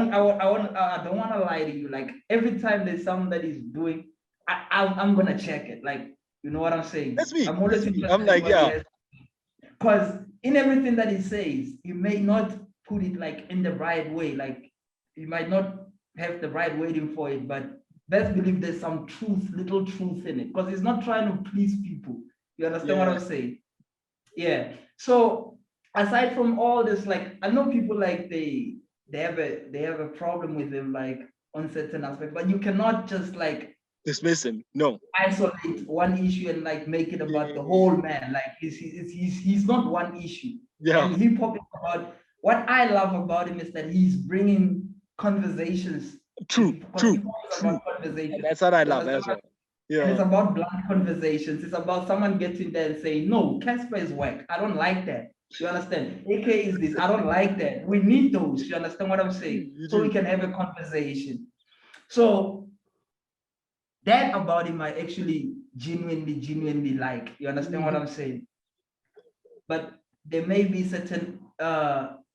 don't want to lie to you. Like every time there's something that he's doing, I'm gonna check it. Like you know what I'm saying? That's me. I'm always That's me. I'm interested in like, what he yeah, has. Because in everything that he says, he may not put it like in the right way. Like he might not have the right wording for it, but best believe there's some truth, little truth in it. Because he's not trying to please people. You understand what yeah, I'm saying? Yeah. So aside from all this, like I know people like they have a problem with him like on certain aspects, but you cannot just like dismiss him. No. isolate one issue and like make it about the whole man. Like he's not one issue. Yeah. And hip hop is about, what I love about him is that he's bringing conversations. True. Because hip hop is True. about conversations. And that's what I You love understand as well. And it's Yeah. about blunt conversations. It's about someone getting there and saying, no, Casper is whack. I don't like that. You understand? AK is this. I don't like that. We need those. You understand what I'm saying? You So we do. can have a conversation. So that about him, I actually genuinely like. You understand what I'm saying? But there may be certain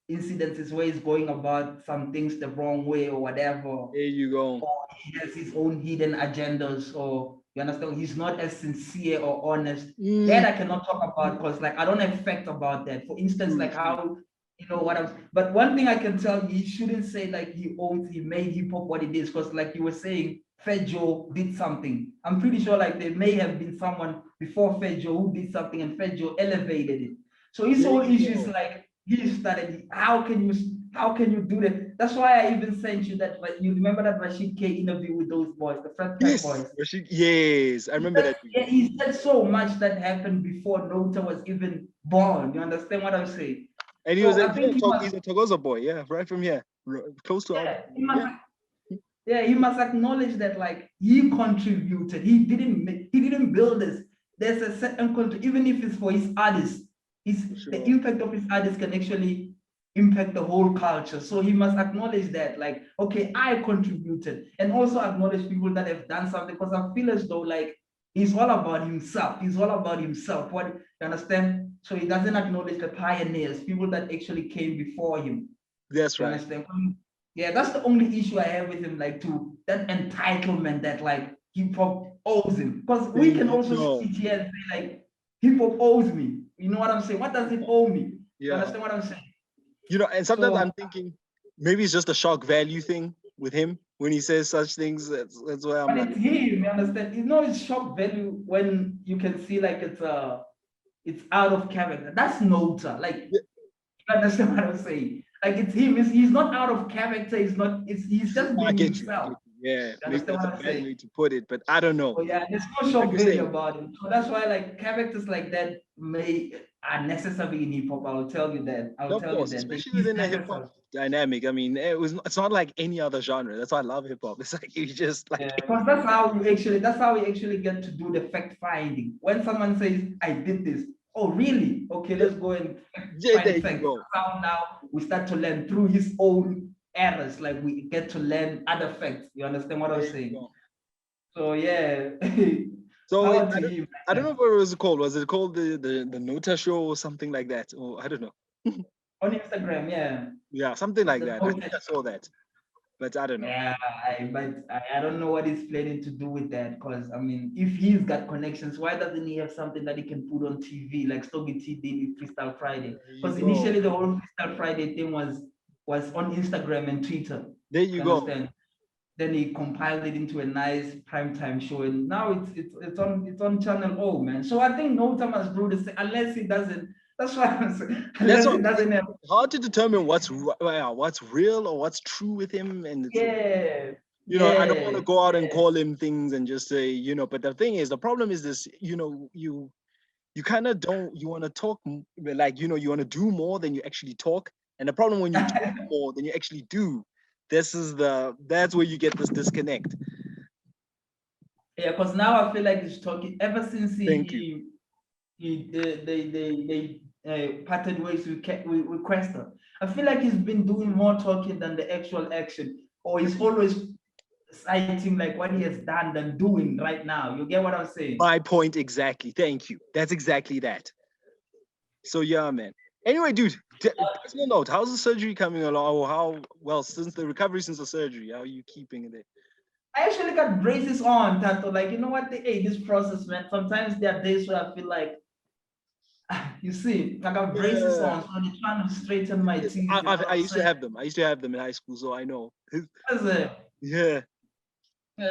incidences where he's going about some things the wrong way or whatever. There you go. Or he has his own hidden agendas, or you understand, he's not as sincere or honest. That I cannot talk about because like I don't have facts about that. For instance, like how you know what I'm, but one thing I can tell you, he shouldn't say like he made hip hop what it is, because like you were saying, Fat Joe did something. I'm pretty sure like there may have been someone before Fat Joe who did something and Fat Joe elevated it. So his whole issue is like he started, how can you do that? That's why I even sent you that, like, you remember that Rashid K interview with those boys, the Fat boys? Rashid, yes, I remember that. Yeah, he said so much that happened before Nota was even born. You understand what I'm saying? And he So was I think he's a Togoza boy, yeah, right from here, close to our. He must acknowledge that like he contributed. He didn't build this. There's a certain country, even if it's for his artists, the impact of his artists can actually impact the whole culture. So he must acknowledge that, like, okay, I contributed, and also acknowledge people that have done something. Because I feel as though like he's all about himself. He's all about himself. What you understand? So he doesn't acknowledge the pioneers, people that actually came before him. That's You right. understand? Yeah, that's the only issue I have with him, like to that entitlement that like hip hop owes him. Because we can also sit here and say like hip hop owes me. You know what I'm saying? What does it owe me? You understand what I'm saying? You know, and sometimes I'm thinking maybe it's just a shock value thing with him when he says such things. That's why I'm like. But it's him, you understand? You know, it's shock value when you can see like it's out of character. That's Nota. Like, you understand what I'm saying? Like it's him. He's not out of character. He's just being himself. Yeah, maybe that's a bad way to put it, but I don't know. Oh, yeah, there's no shock value about it. So that's why like characters like that are necessary in hip hop. I will tell you that. I'll tell you that. Especially within the hip hop dynamic. I mean, it's not like any other genre. That's why I love hip hop. It's like you just like, because that's how we actually get to do the fact finding. When someone says, I did this, oh really? Okay, let's go and find facts. Now we start to learn through his own errors, like we get to learn other facts. You understand what I'm saying? So yeah. So I don't know what it was called. Was it called the Nota Show or something like that? Or I don't know. On Instagram, yeah. Yeah, something like that. I think I saw that, but I don't know. Yeah, I don't know what he's planning to do with that. Because I mean, if he's got connections, why doesn't he have something that he can put on TV like Stogie T did with Freestyle Friday? Because initially the whole Freestyle Friday thing was on Instagram and Twitter. There you go. Understand? Then he compiled it into a nice primetime show, and now it's on Channel O, man. So I think Nota must do the same, unless he doesn't. That's why I'm saying. Unless he doesn't have. Hard to determine what's real or what's true with him, and you know, I don't want to go out and call him things and just say, you know. But the thing is, the problem is this, you know, you kind of don't. You want to talk like, you know, you want to do more than you actually talk, and the problem when you talk more than you actually do. That's where you get this disconnect. Yeah, because now I feel like he's talking ever since they parted ways with Questa. I feel like he's been doing more talking than the actual action, or he's always citing like what he has done than doing right now. You get what I'm saying? My point exactly. Thank you. That's exactly that. So yeah, man. Anyway, dude, personal note, how's the surgery coming along? Since the recovery since the surgery, how are you keeping it? I actually got braces on, Tato. Like, you know what? This process, man. Sometimes there are days where I feel like, you see, I got braces on, so they're trying to straighten my teeth. I used to have them. I used to have them in high school, so I know. Yeah.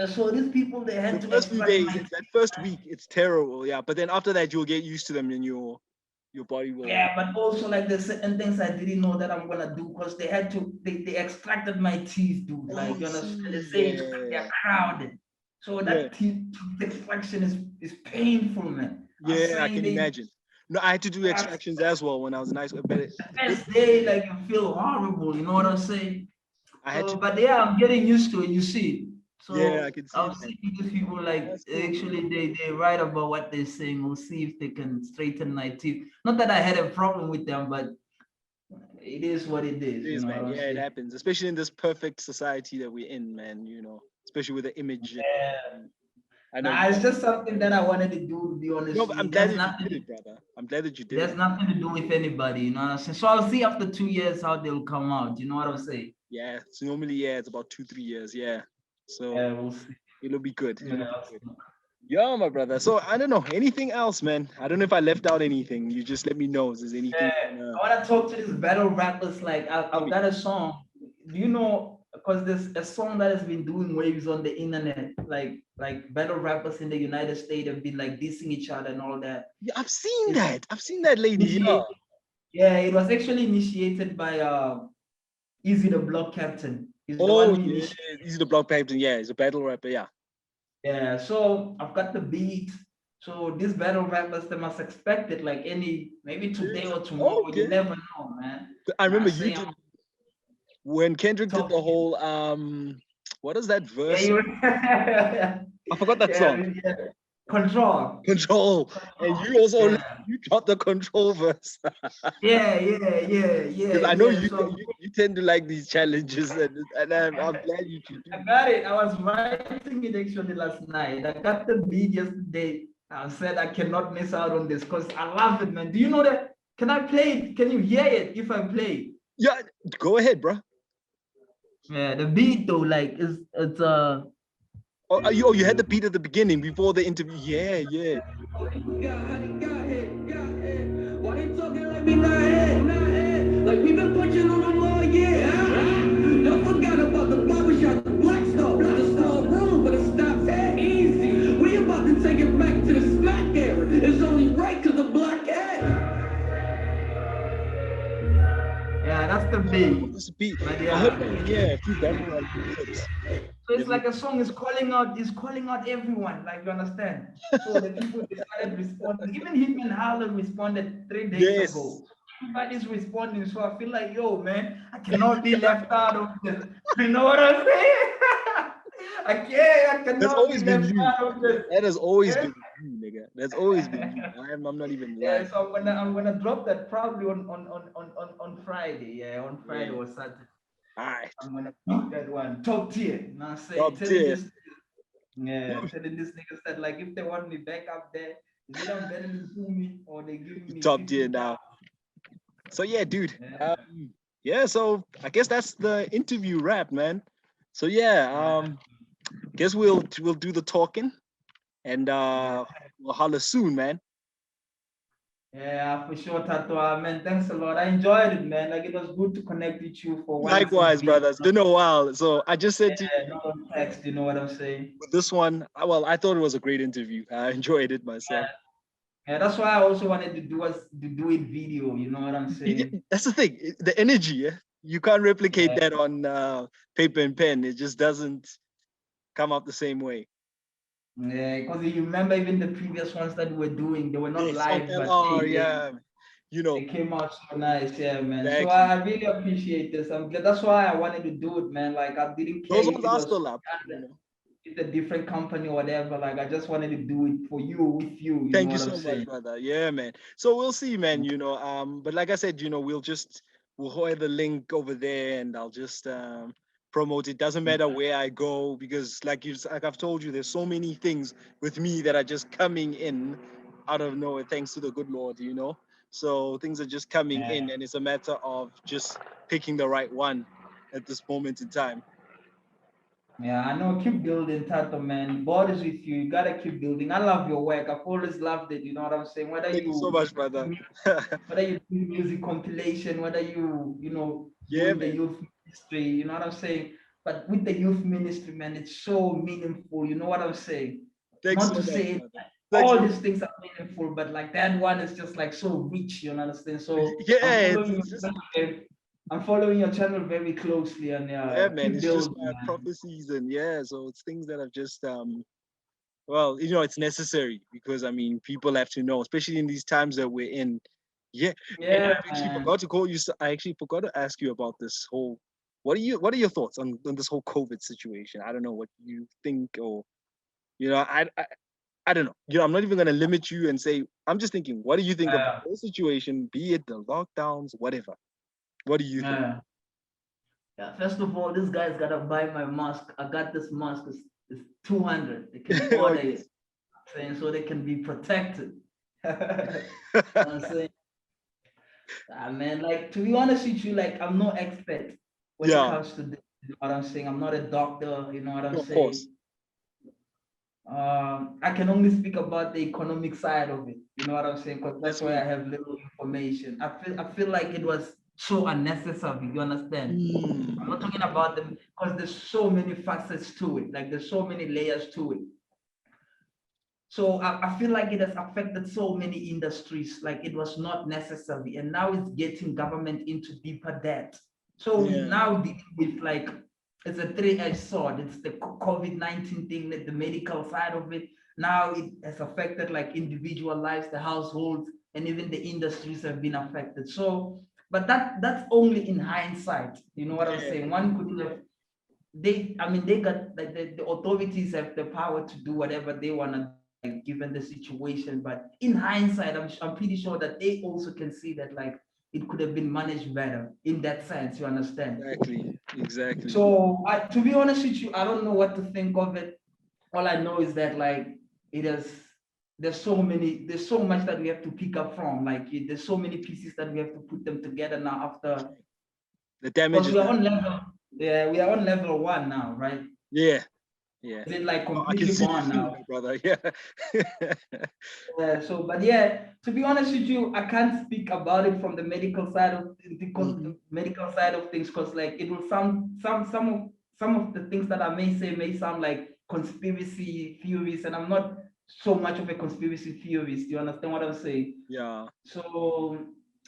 So these people, they had the first few days, that first week, it's terrible. Yeah, but then after that, you'll get used to them, and your body will. Yeah, but also like there's certain things I didn't know that I'm gonna do, because they had to. They extracted my teeth, dude. Like, you understand? They say they're crowded. So Yeah. that teeth extraction is painful, man. I'm Yeah, I saying can imagine. No, I had to do that's extractions as well when I was in high school, but the first day, like you feel horrible, you know what I'm saying? I had So, to. but yeah, I'm getting used to it, you see. Yeah, I So can see I'll that. see if these people like That's cool. actually they write about what they're saying. We'll see if they can straighten my teeth. Not that I had a problem with them, but it is what it It is, you is, know what man. I'm Yeah, it saying? happens, especially in this perfect society that we're in, man. Especially with the image. Yeah. I know Nah, you. it's just something that I wanted to do, to be honest No, with but you. I'm glad that you did it, brother. I'm glad that you It did has it. nothing to do with anybody, you know what I'm saying? So I'll see after 2 years how they'll come out, you know what I'm saying? Yeah. So normally, yeah, it's about 2, 3 years. Yeah. So Yeah, we'll see. it'll be good. It'll Yeah, be good. Yeah, my brother. So I don't know anything else, man. I don't know if I left out anything. You just let me know. Is there anything? I want to talk to these battle rappers. Like I've got a song. Do you know? Because there's a song that has been doing waves on the internet. Like battle rappers in the United States have been like dissing each other and all that. Yeah, I've seen It's that. I've seen that lady. Yeah. initiated. Yeah, it was actually initiated by Easy the Block Captain. He's the one Oh who yeah. initiated. He's the block captain. Yeah, he's a battle rapper. Yeah. Yeah, so I've got the beat. So these battle rappers, they must expect it like any maybe today Yes. or tomorrow. You Okay. never know, man. I Not remember you saying did when Kendrick did top. the whole what is that Yeah, verse? you. I forgot that song. Yeah. Control. Control. And Control. you also Yeah. you dropped the control verse. Because I know Yeah. So you tend to like these challenges and I'm glad you do. I got it. I was writing it actually last night. I got the beat yesterday. I said I cannot miss out on this because I love it, man. Do you know that? Can I play it? Can you hear it if I play it? Yeah, go ahead, bro. Yeah, the beat though, like it's Oh, you had the beat at the beginning before the interview. Yeah, yeah. Why they talking like we not head? Like we been punching on them all year. Y'all forgot about the barbershop, the black stove, not a small room, but it stops at easy. We about to take it back to the smack era. It's only right cause the black head. yeah, that's the beat. This beat. But I heard yeah. yeah, a few battle rap clips. So it's like a song is calling out everyone, like you understand. So the people they started responding. Even Hitman Harlem responded 3 days Yes. ago. Everybody's responding. So I feel like, yo, man, I cannot be left out of this. You know what I'm saying? I That's cannot be always been left you. out of this. That has always Yeah. been you, nigga. That's always been you. I'm not even Yeah, lying. so I'm gonna drop that probably on Friday. Yeah, on Friday Yeah. or Saturday. All right. I'm gonna pick that one. Top tier. You know what I'm saying? Top tier. Yeah, telling these niggas that like if they want me back up there, is it I'm betting to me or they giving me Top tier 50,000? now. So yeah, dude. Yeah, Yeah, so I guess that's the interview wrap, man. So yeah, guess we'll do the talking and we'll holler soon, man. yeah, for sure, Tato. Man, thanks a lot. I enjoyed it, man. Like it was good to connect with you for once in Likewise, brother. It's been a while. So I just said to you not on text, you know what I'm saying? with this one, well, I thought it was a great interview. I enjoyed it myself. Yeah, that's why I also wanted to do it video, you know what I'm Yeah, saying? that's the thing, the energy. Yeah? You can't replicate Yeah. that on paper and pen. It just doesn't come out the same way. Yeah, because you remember even the previous ones that we were doing, they were not Yes, on live, but LR, hey, yeah. You know, they came out so nice, yeah, man. So exactly. I really appreciate this. I'm glad. That's why I wanted to do it, man. Like I didn't care Those if ones it are was still up, you know. with a different company or whatever. Like I just wanted to do it for you, with you. You know Thank you what I'm so much, saying? brother. Yeah, man. So we'll see, man. But like I said, we'll hold the link over there, and I'll just promote it. Doesn't matter where I go because, like I've told you, there's so many things with me that are just coming in out of nowhere, thanks to the good Lord. So things are just coming Yeah. in, and it's a matter of just picking the right one at this moment in time. Yeah, I know. Keep building, Tato, man. God is with you. You gotta keep building. I love your work. I've always loved it. You know what I'm saying? Thank you so much, brother. Whether you do music compilation, whether Yeah, doing the man. youth ministry, you know what I'm saying? But with the youth ministry, man, it's so meaningful. You know what I'm saying? Thanks Not so to much, say brother. Thanks. all these things are meaningful, but like that one is just like so rich. You understand? So I'm Yeah, following you, it's just man. I'm following your channel very closely, and Yeah, man, keep it's just building, my man. prophecies, and yeah, so it's things that have just well, it's necessary because I mean, people have to know, especially in these times that we're in. Yeah, and Yeah, I actually man. forgot to call you. I actually forgot to ask you about this whole. What are your thoughts on this whole COVID situation? I don't know what you think, or I don't know. I'm not even gonna limit you and say. I'm just thinking. What do you think of the Yeah, whole situation? Be it the lockdowns, whatever. What do you think? yeah. Yeah, first of all, this guy's gotta buy my mask. I got this mask. It's 200. They can Oh order it, yes. saying so they can be protected. You know what I'm saying? Man, like to be honest with you, like I'm no expert when it Yeah. comes to this. You know what I'm saying? I'm not a doctor. You know what I'm Of saying? course. I can only speak about the economic side of it. You know what I'm saying? Because that's That's why I me. have little information. I feel like it was so unnecessary. You understand? I'm Mm. not talking about them because there's so many facets to it. Like there's so many layers to it. So I feel like it has affected so many industries. Like it was not necessary, and now it's getting government into deeper debt. So we Yeah. now dealing with like it's a three-edged sword. It's the COVID-19 thing, that the medical side of it. Now it has affected like individual lives, the households, and even the industries have been affected. So, but that's only in hindsight. You know what I'm Yeah. saying? One could have they got like the authorities have the power to do whatever they want to do, like given the situation. But in hindsight, I'm pretty sure that they also can see that like it could have been managed better in that sense. You understand? Exactly. Exactly. So to be honest with you, I don't know what to think of it. All I know is that like it is there's so much that we have to pick up from. Like there's so many pieces that we have to put them together now after, The damage because is we are done. on level, yeah, we are on level one now, right? Yeah. Yeah. Is it like Oh, I can completely see you gone soon, now? my brother. Yeah. But yeah, to be honest with you, I can't speak about it from the medical side of Mhm. medical side of things, because like it will sound some of the things that I may say may sound like conspiracy theories, and I'm not so much of a conspiracy theorist. You understand what I'm saying? Yeah. So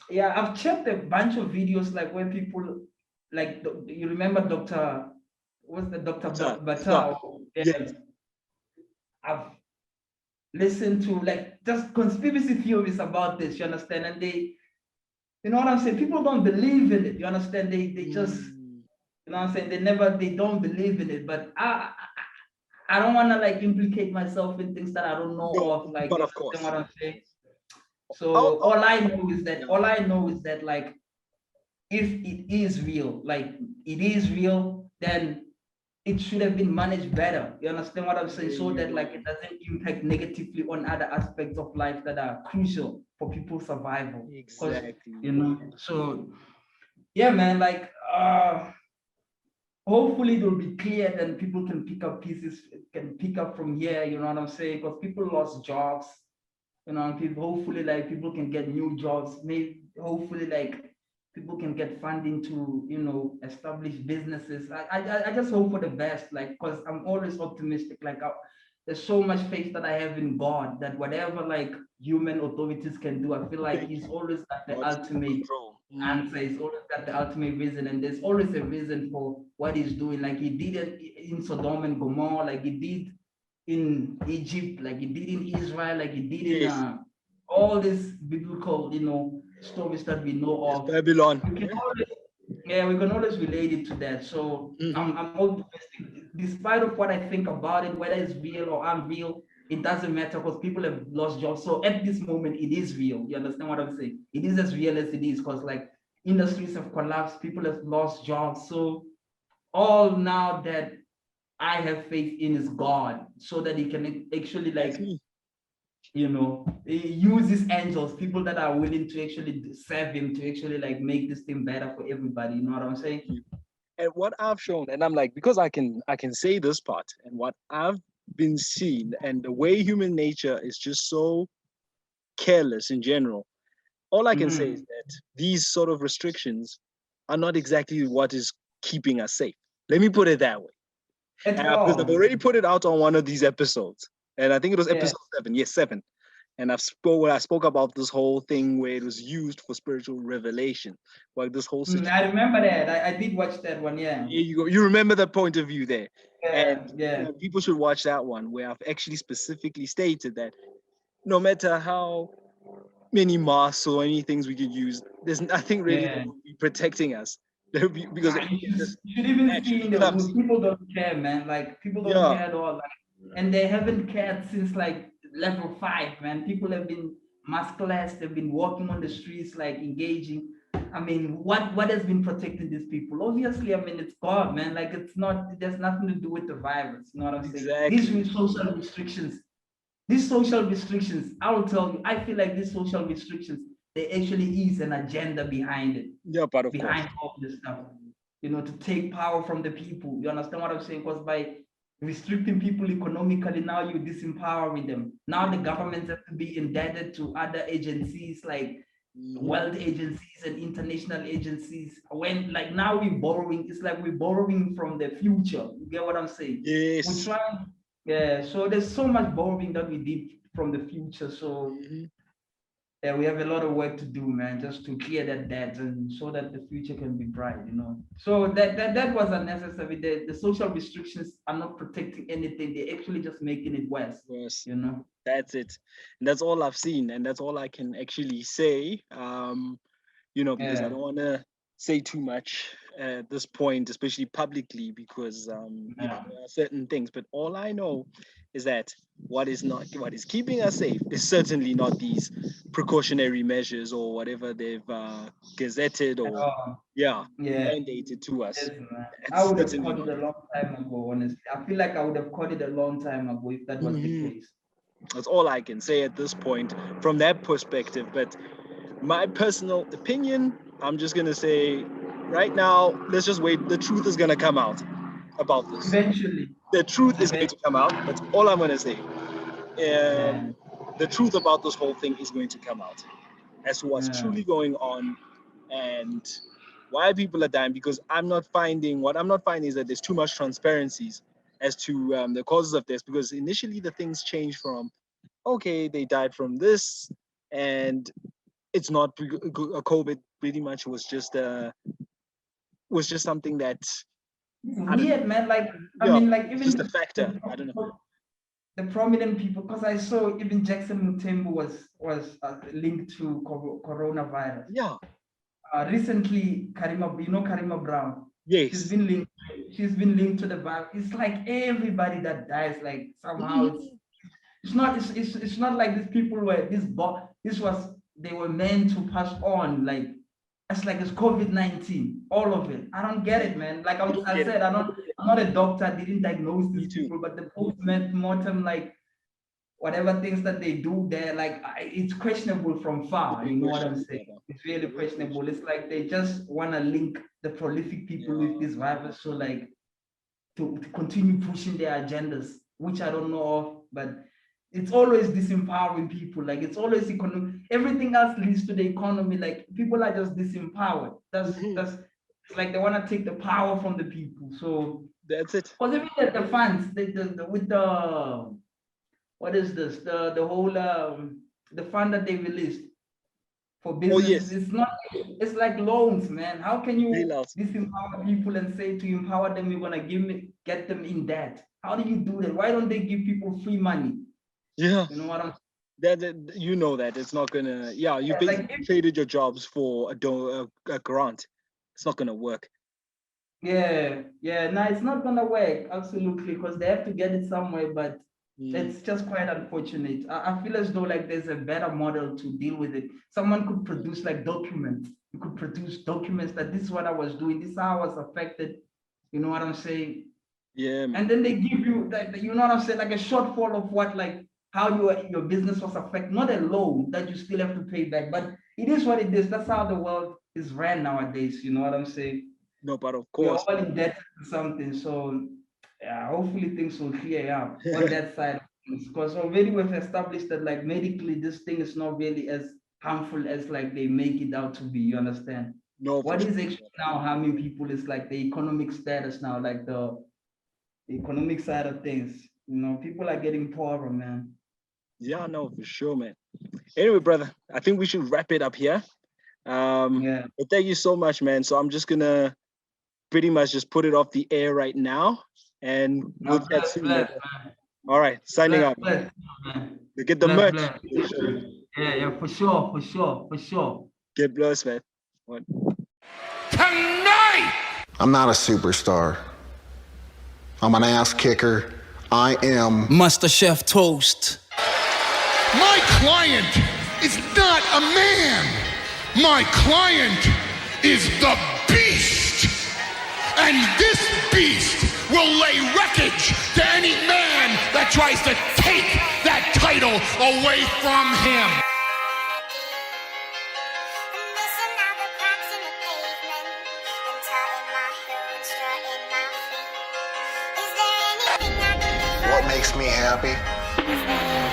yeah, I've checked a bunch of videos like where people like you remember Dr. What's the Dr. Stop. Batal? Yeah, Yes. I've listen to like just conspiracy theories about this, you understand? And you know what I'm saying? People don't believe in it, you understand? They just, Mm. you know what I'm saying? They don't believe in it. But I don't want to like implicate myself in things that I don't know No, of, like but you of understand course. what I'm saying? Oh, So oh. Yeah. all I know is that like if it is real, like it is real, then it should have been managed better. You understand what I'm saying? There So you that like go. it doesn't impact negatively on other aspects of life that are crucial for people's survival. Because Exactly. so yeah, man, like hopefully it will be clear, then people can pick up pieces, can pick up from here, you know what I'm saying? Because people lost jobs, you know, and people hopefully like people can get new jobs, maybe hopefully like people can get funding to establish businesses. I just hope for the best, like, because I'm always optimistic, like there's so much faith that I have in God that whatever like human authorities can do, I feel like he's always got the God's in ultimate control. answer. He's always got the ultimate reason, and there's always a reason for what he's doing, like he did it in Sodom and Gomorrah, like he did in Egypt, like he did in Israel, like he did in Yes. all these biblical, stories that we know Yes. of. Babylon. We can always, yeah, we can always relate it to that. So Hmm. I'm optimistic, despite of what I think about it, whether it's real or unreal. It doesn't matter because people have lost jobs. So at this moment, it is real. You understand what I'm saying? It is as real as it is because like industries have collapsed, people have lost jobs. So all now that I have faith in is God, so that He can actually That's like me. use His angels, people that are willing to actually serve Him to actually like make this thing better for everybody. You know what I'm saying? And what I've shown, and I'm like, because I can say this part, and what I've been seeing, and the way human nature is just so careless in general. All I can say is Mm-hmm. that these sort of restrictions are not exactly what is keeping us safe. Let me put it that way. At Because I've all. already put it out on one of these episodes, and I think it was Yeah. episode 7. Yes, 7. And I spoke about this whole thing where it was used for spiritual revelation, like this whole situation. I remember that. I did watch that one. Yeah. Here you go. You remember the point of view there, Yeah. and Yeah. people should watch that one where I've actually specifically stated that no matter how many masks or any things we could use, there's nothing really Yeah. that will be protecting us. Because You everything just you should even see naturally in the comes. news, people don't care, man. Like people don't Yeah. care at all. Like, and they haven't cared since like level 5, man. People have been maskless, they've been walking on the streets, like engaging. I mean, what has been protecting these people? Obviously, I mean, it's God, man. Like it's not, it has nothing to do with the virus. You know what I'm saying? These Exactly. social restrictions, I will tell you, I feel like these social restrictions, there actually is an agenda behind it, Yeah, but of course. behind all this stuff, you know, to take power from the people. You understand what I'm saying? Because by restricting people economically, now you're disempowering them. Now the governments have to be indebted to other agencies like world agencies and international agencies. When like now we're borrowing, it's like we're borrowing from the future. You get what I'm saying? We're Yes. trying, yeah. So there's so much borrowing that we did from the future. So Mhm. yeah, we have a lot of work to do, man, just to clear that debt and so that the future can be bright, you know. So that was unnecessary. The social restrictions are not protecting anything. They're actually just making it worse, Yes. you know. That's it. And that's all I've seen, and that's all I can actually say. Because I Yeah, don't want to say too much at this point, especially publicly, because yeah, there are certain things. But all I know is that what is keeping us safe is certainly not these precautionary measures or whatever they've gazetted at or all. yeah Yeah. mandated to us. Yes, man. I It's would have certainly caught not. it a long time ago, honestly. I feel like I would have caught it a long time ago if that was the Mhm. case. That's all I can say at this point from that perspective. But my personal opinion, I'm just gonna say right now, let's just wait. The truth is gonna come out about this. Eventually, The truth is going to come out. That's all I'm gonna say. yeah, The truth about this whole thing is going to come out as to what's yeah. truly going on and why people are dying. Because I'm not finding is that there's too much transparencies as to the causes of this. Because initially the things changed from okay, they died from this, and it's not COVID. Pretty much was just something that It's I don't know. weird, man. Like, I Yeah, mean, like it's even just a factor. I don't know. the prominent people, because I saw even Jackson Mutembu was linked to coronavirus. Yeah. Recently, Karima, you know Karima Brown, she's Yes. been linked. She's been linked to the virus. It's like everybody that dies, like somehow it's not it's not like these people were this was they were meant to pass on like it's COVID-19, all of it. I don't get it, man. Like I don't I get it. said, I'm not a doctor. I didn't diagnose Me these too. people, but the post-mortem, like whatever things that they do there, like it's questionable from far. Very You know what I'm questionable, saying? brother. It's really Very questionable. questionable. It's like they just want to link the prolific people with Yeah. this virus, so like to continue pushing their agendas, which I don't know of, but it's always disempowering people. Like it's always economic. Everything else leads to the economy. Like people are just disempowered. Mhm. That's it's like they want to take the power from the people. So That's it. because even the funds, with the what is this? The whole the fund that they released for Oh businesses, yes, it's not, it's like loans, man. How can you bailouts. disempower people and say to empower them, you're gonna get them in debt? How do you do that? Why don't they give people free money? Yeah. You know what I'm That you know that it's not gonna. Yeah, you saying? Like basically traded your jobs for a grant. It's not gonna work. yeah, no, it's not gonna work, absolutely, because they have to get it somewhere, but Mm. it's just quite unfortunate. I feel as though like there's a better model to deal with it. Someone could produce like documents. You could produce documents that this is what I was doing, this is how I was affected. You know what I'm saying? Yeah, man. And then they give you like you know what I'm saying, like a shortfall of what like how your business was affected, not a loan that you still have to pay back, but it is what it is. That's how the world is ran nowadays. You know what I'm saying? No, but of We are course. all indebted to something. So yeah, hopefully things will clear up on that side of things. Because already we've established that like medically, this thing is not really as harmful as like they make it out to be. You understand? No, for What is sure. actually now harming people is like the economic status now, like the economic side of things. You know, people are getting poorer, man. Yeah, no, for sure, man. Anyway, brother, I think we should wrap it up here. Yeah. But thank you so much, man. So I'm just gonna pretty much just put it off the air right now, and we'll Now, chat soon. bless, brother. man. All right, signing out. Bless, man. Get the Bless, merch. bless. Yeah, for sure. Get blessed, man. One. Tonight! I'm not a superstar. I'm an ass kicker. I am Master Chef Toast. My client is not a man. My client is the beast. And this beast will lay wreckage to any man that tries to take that title away from him. what makes me happy.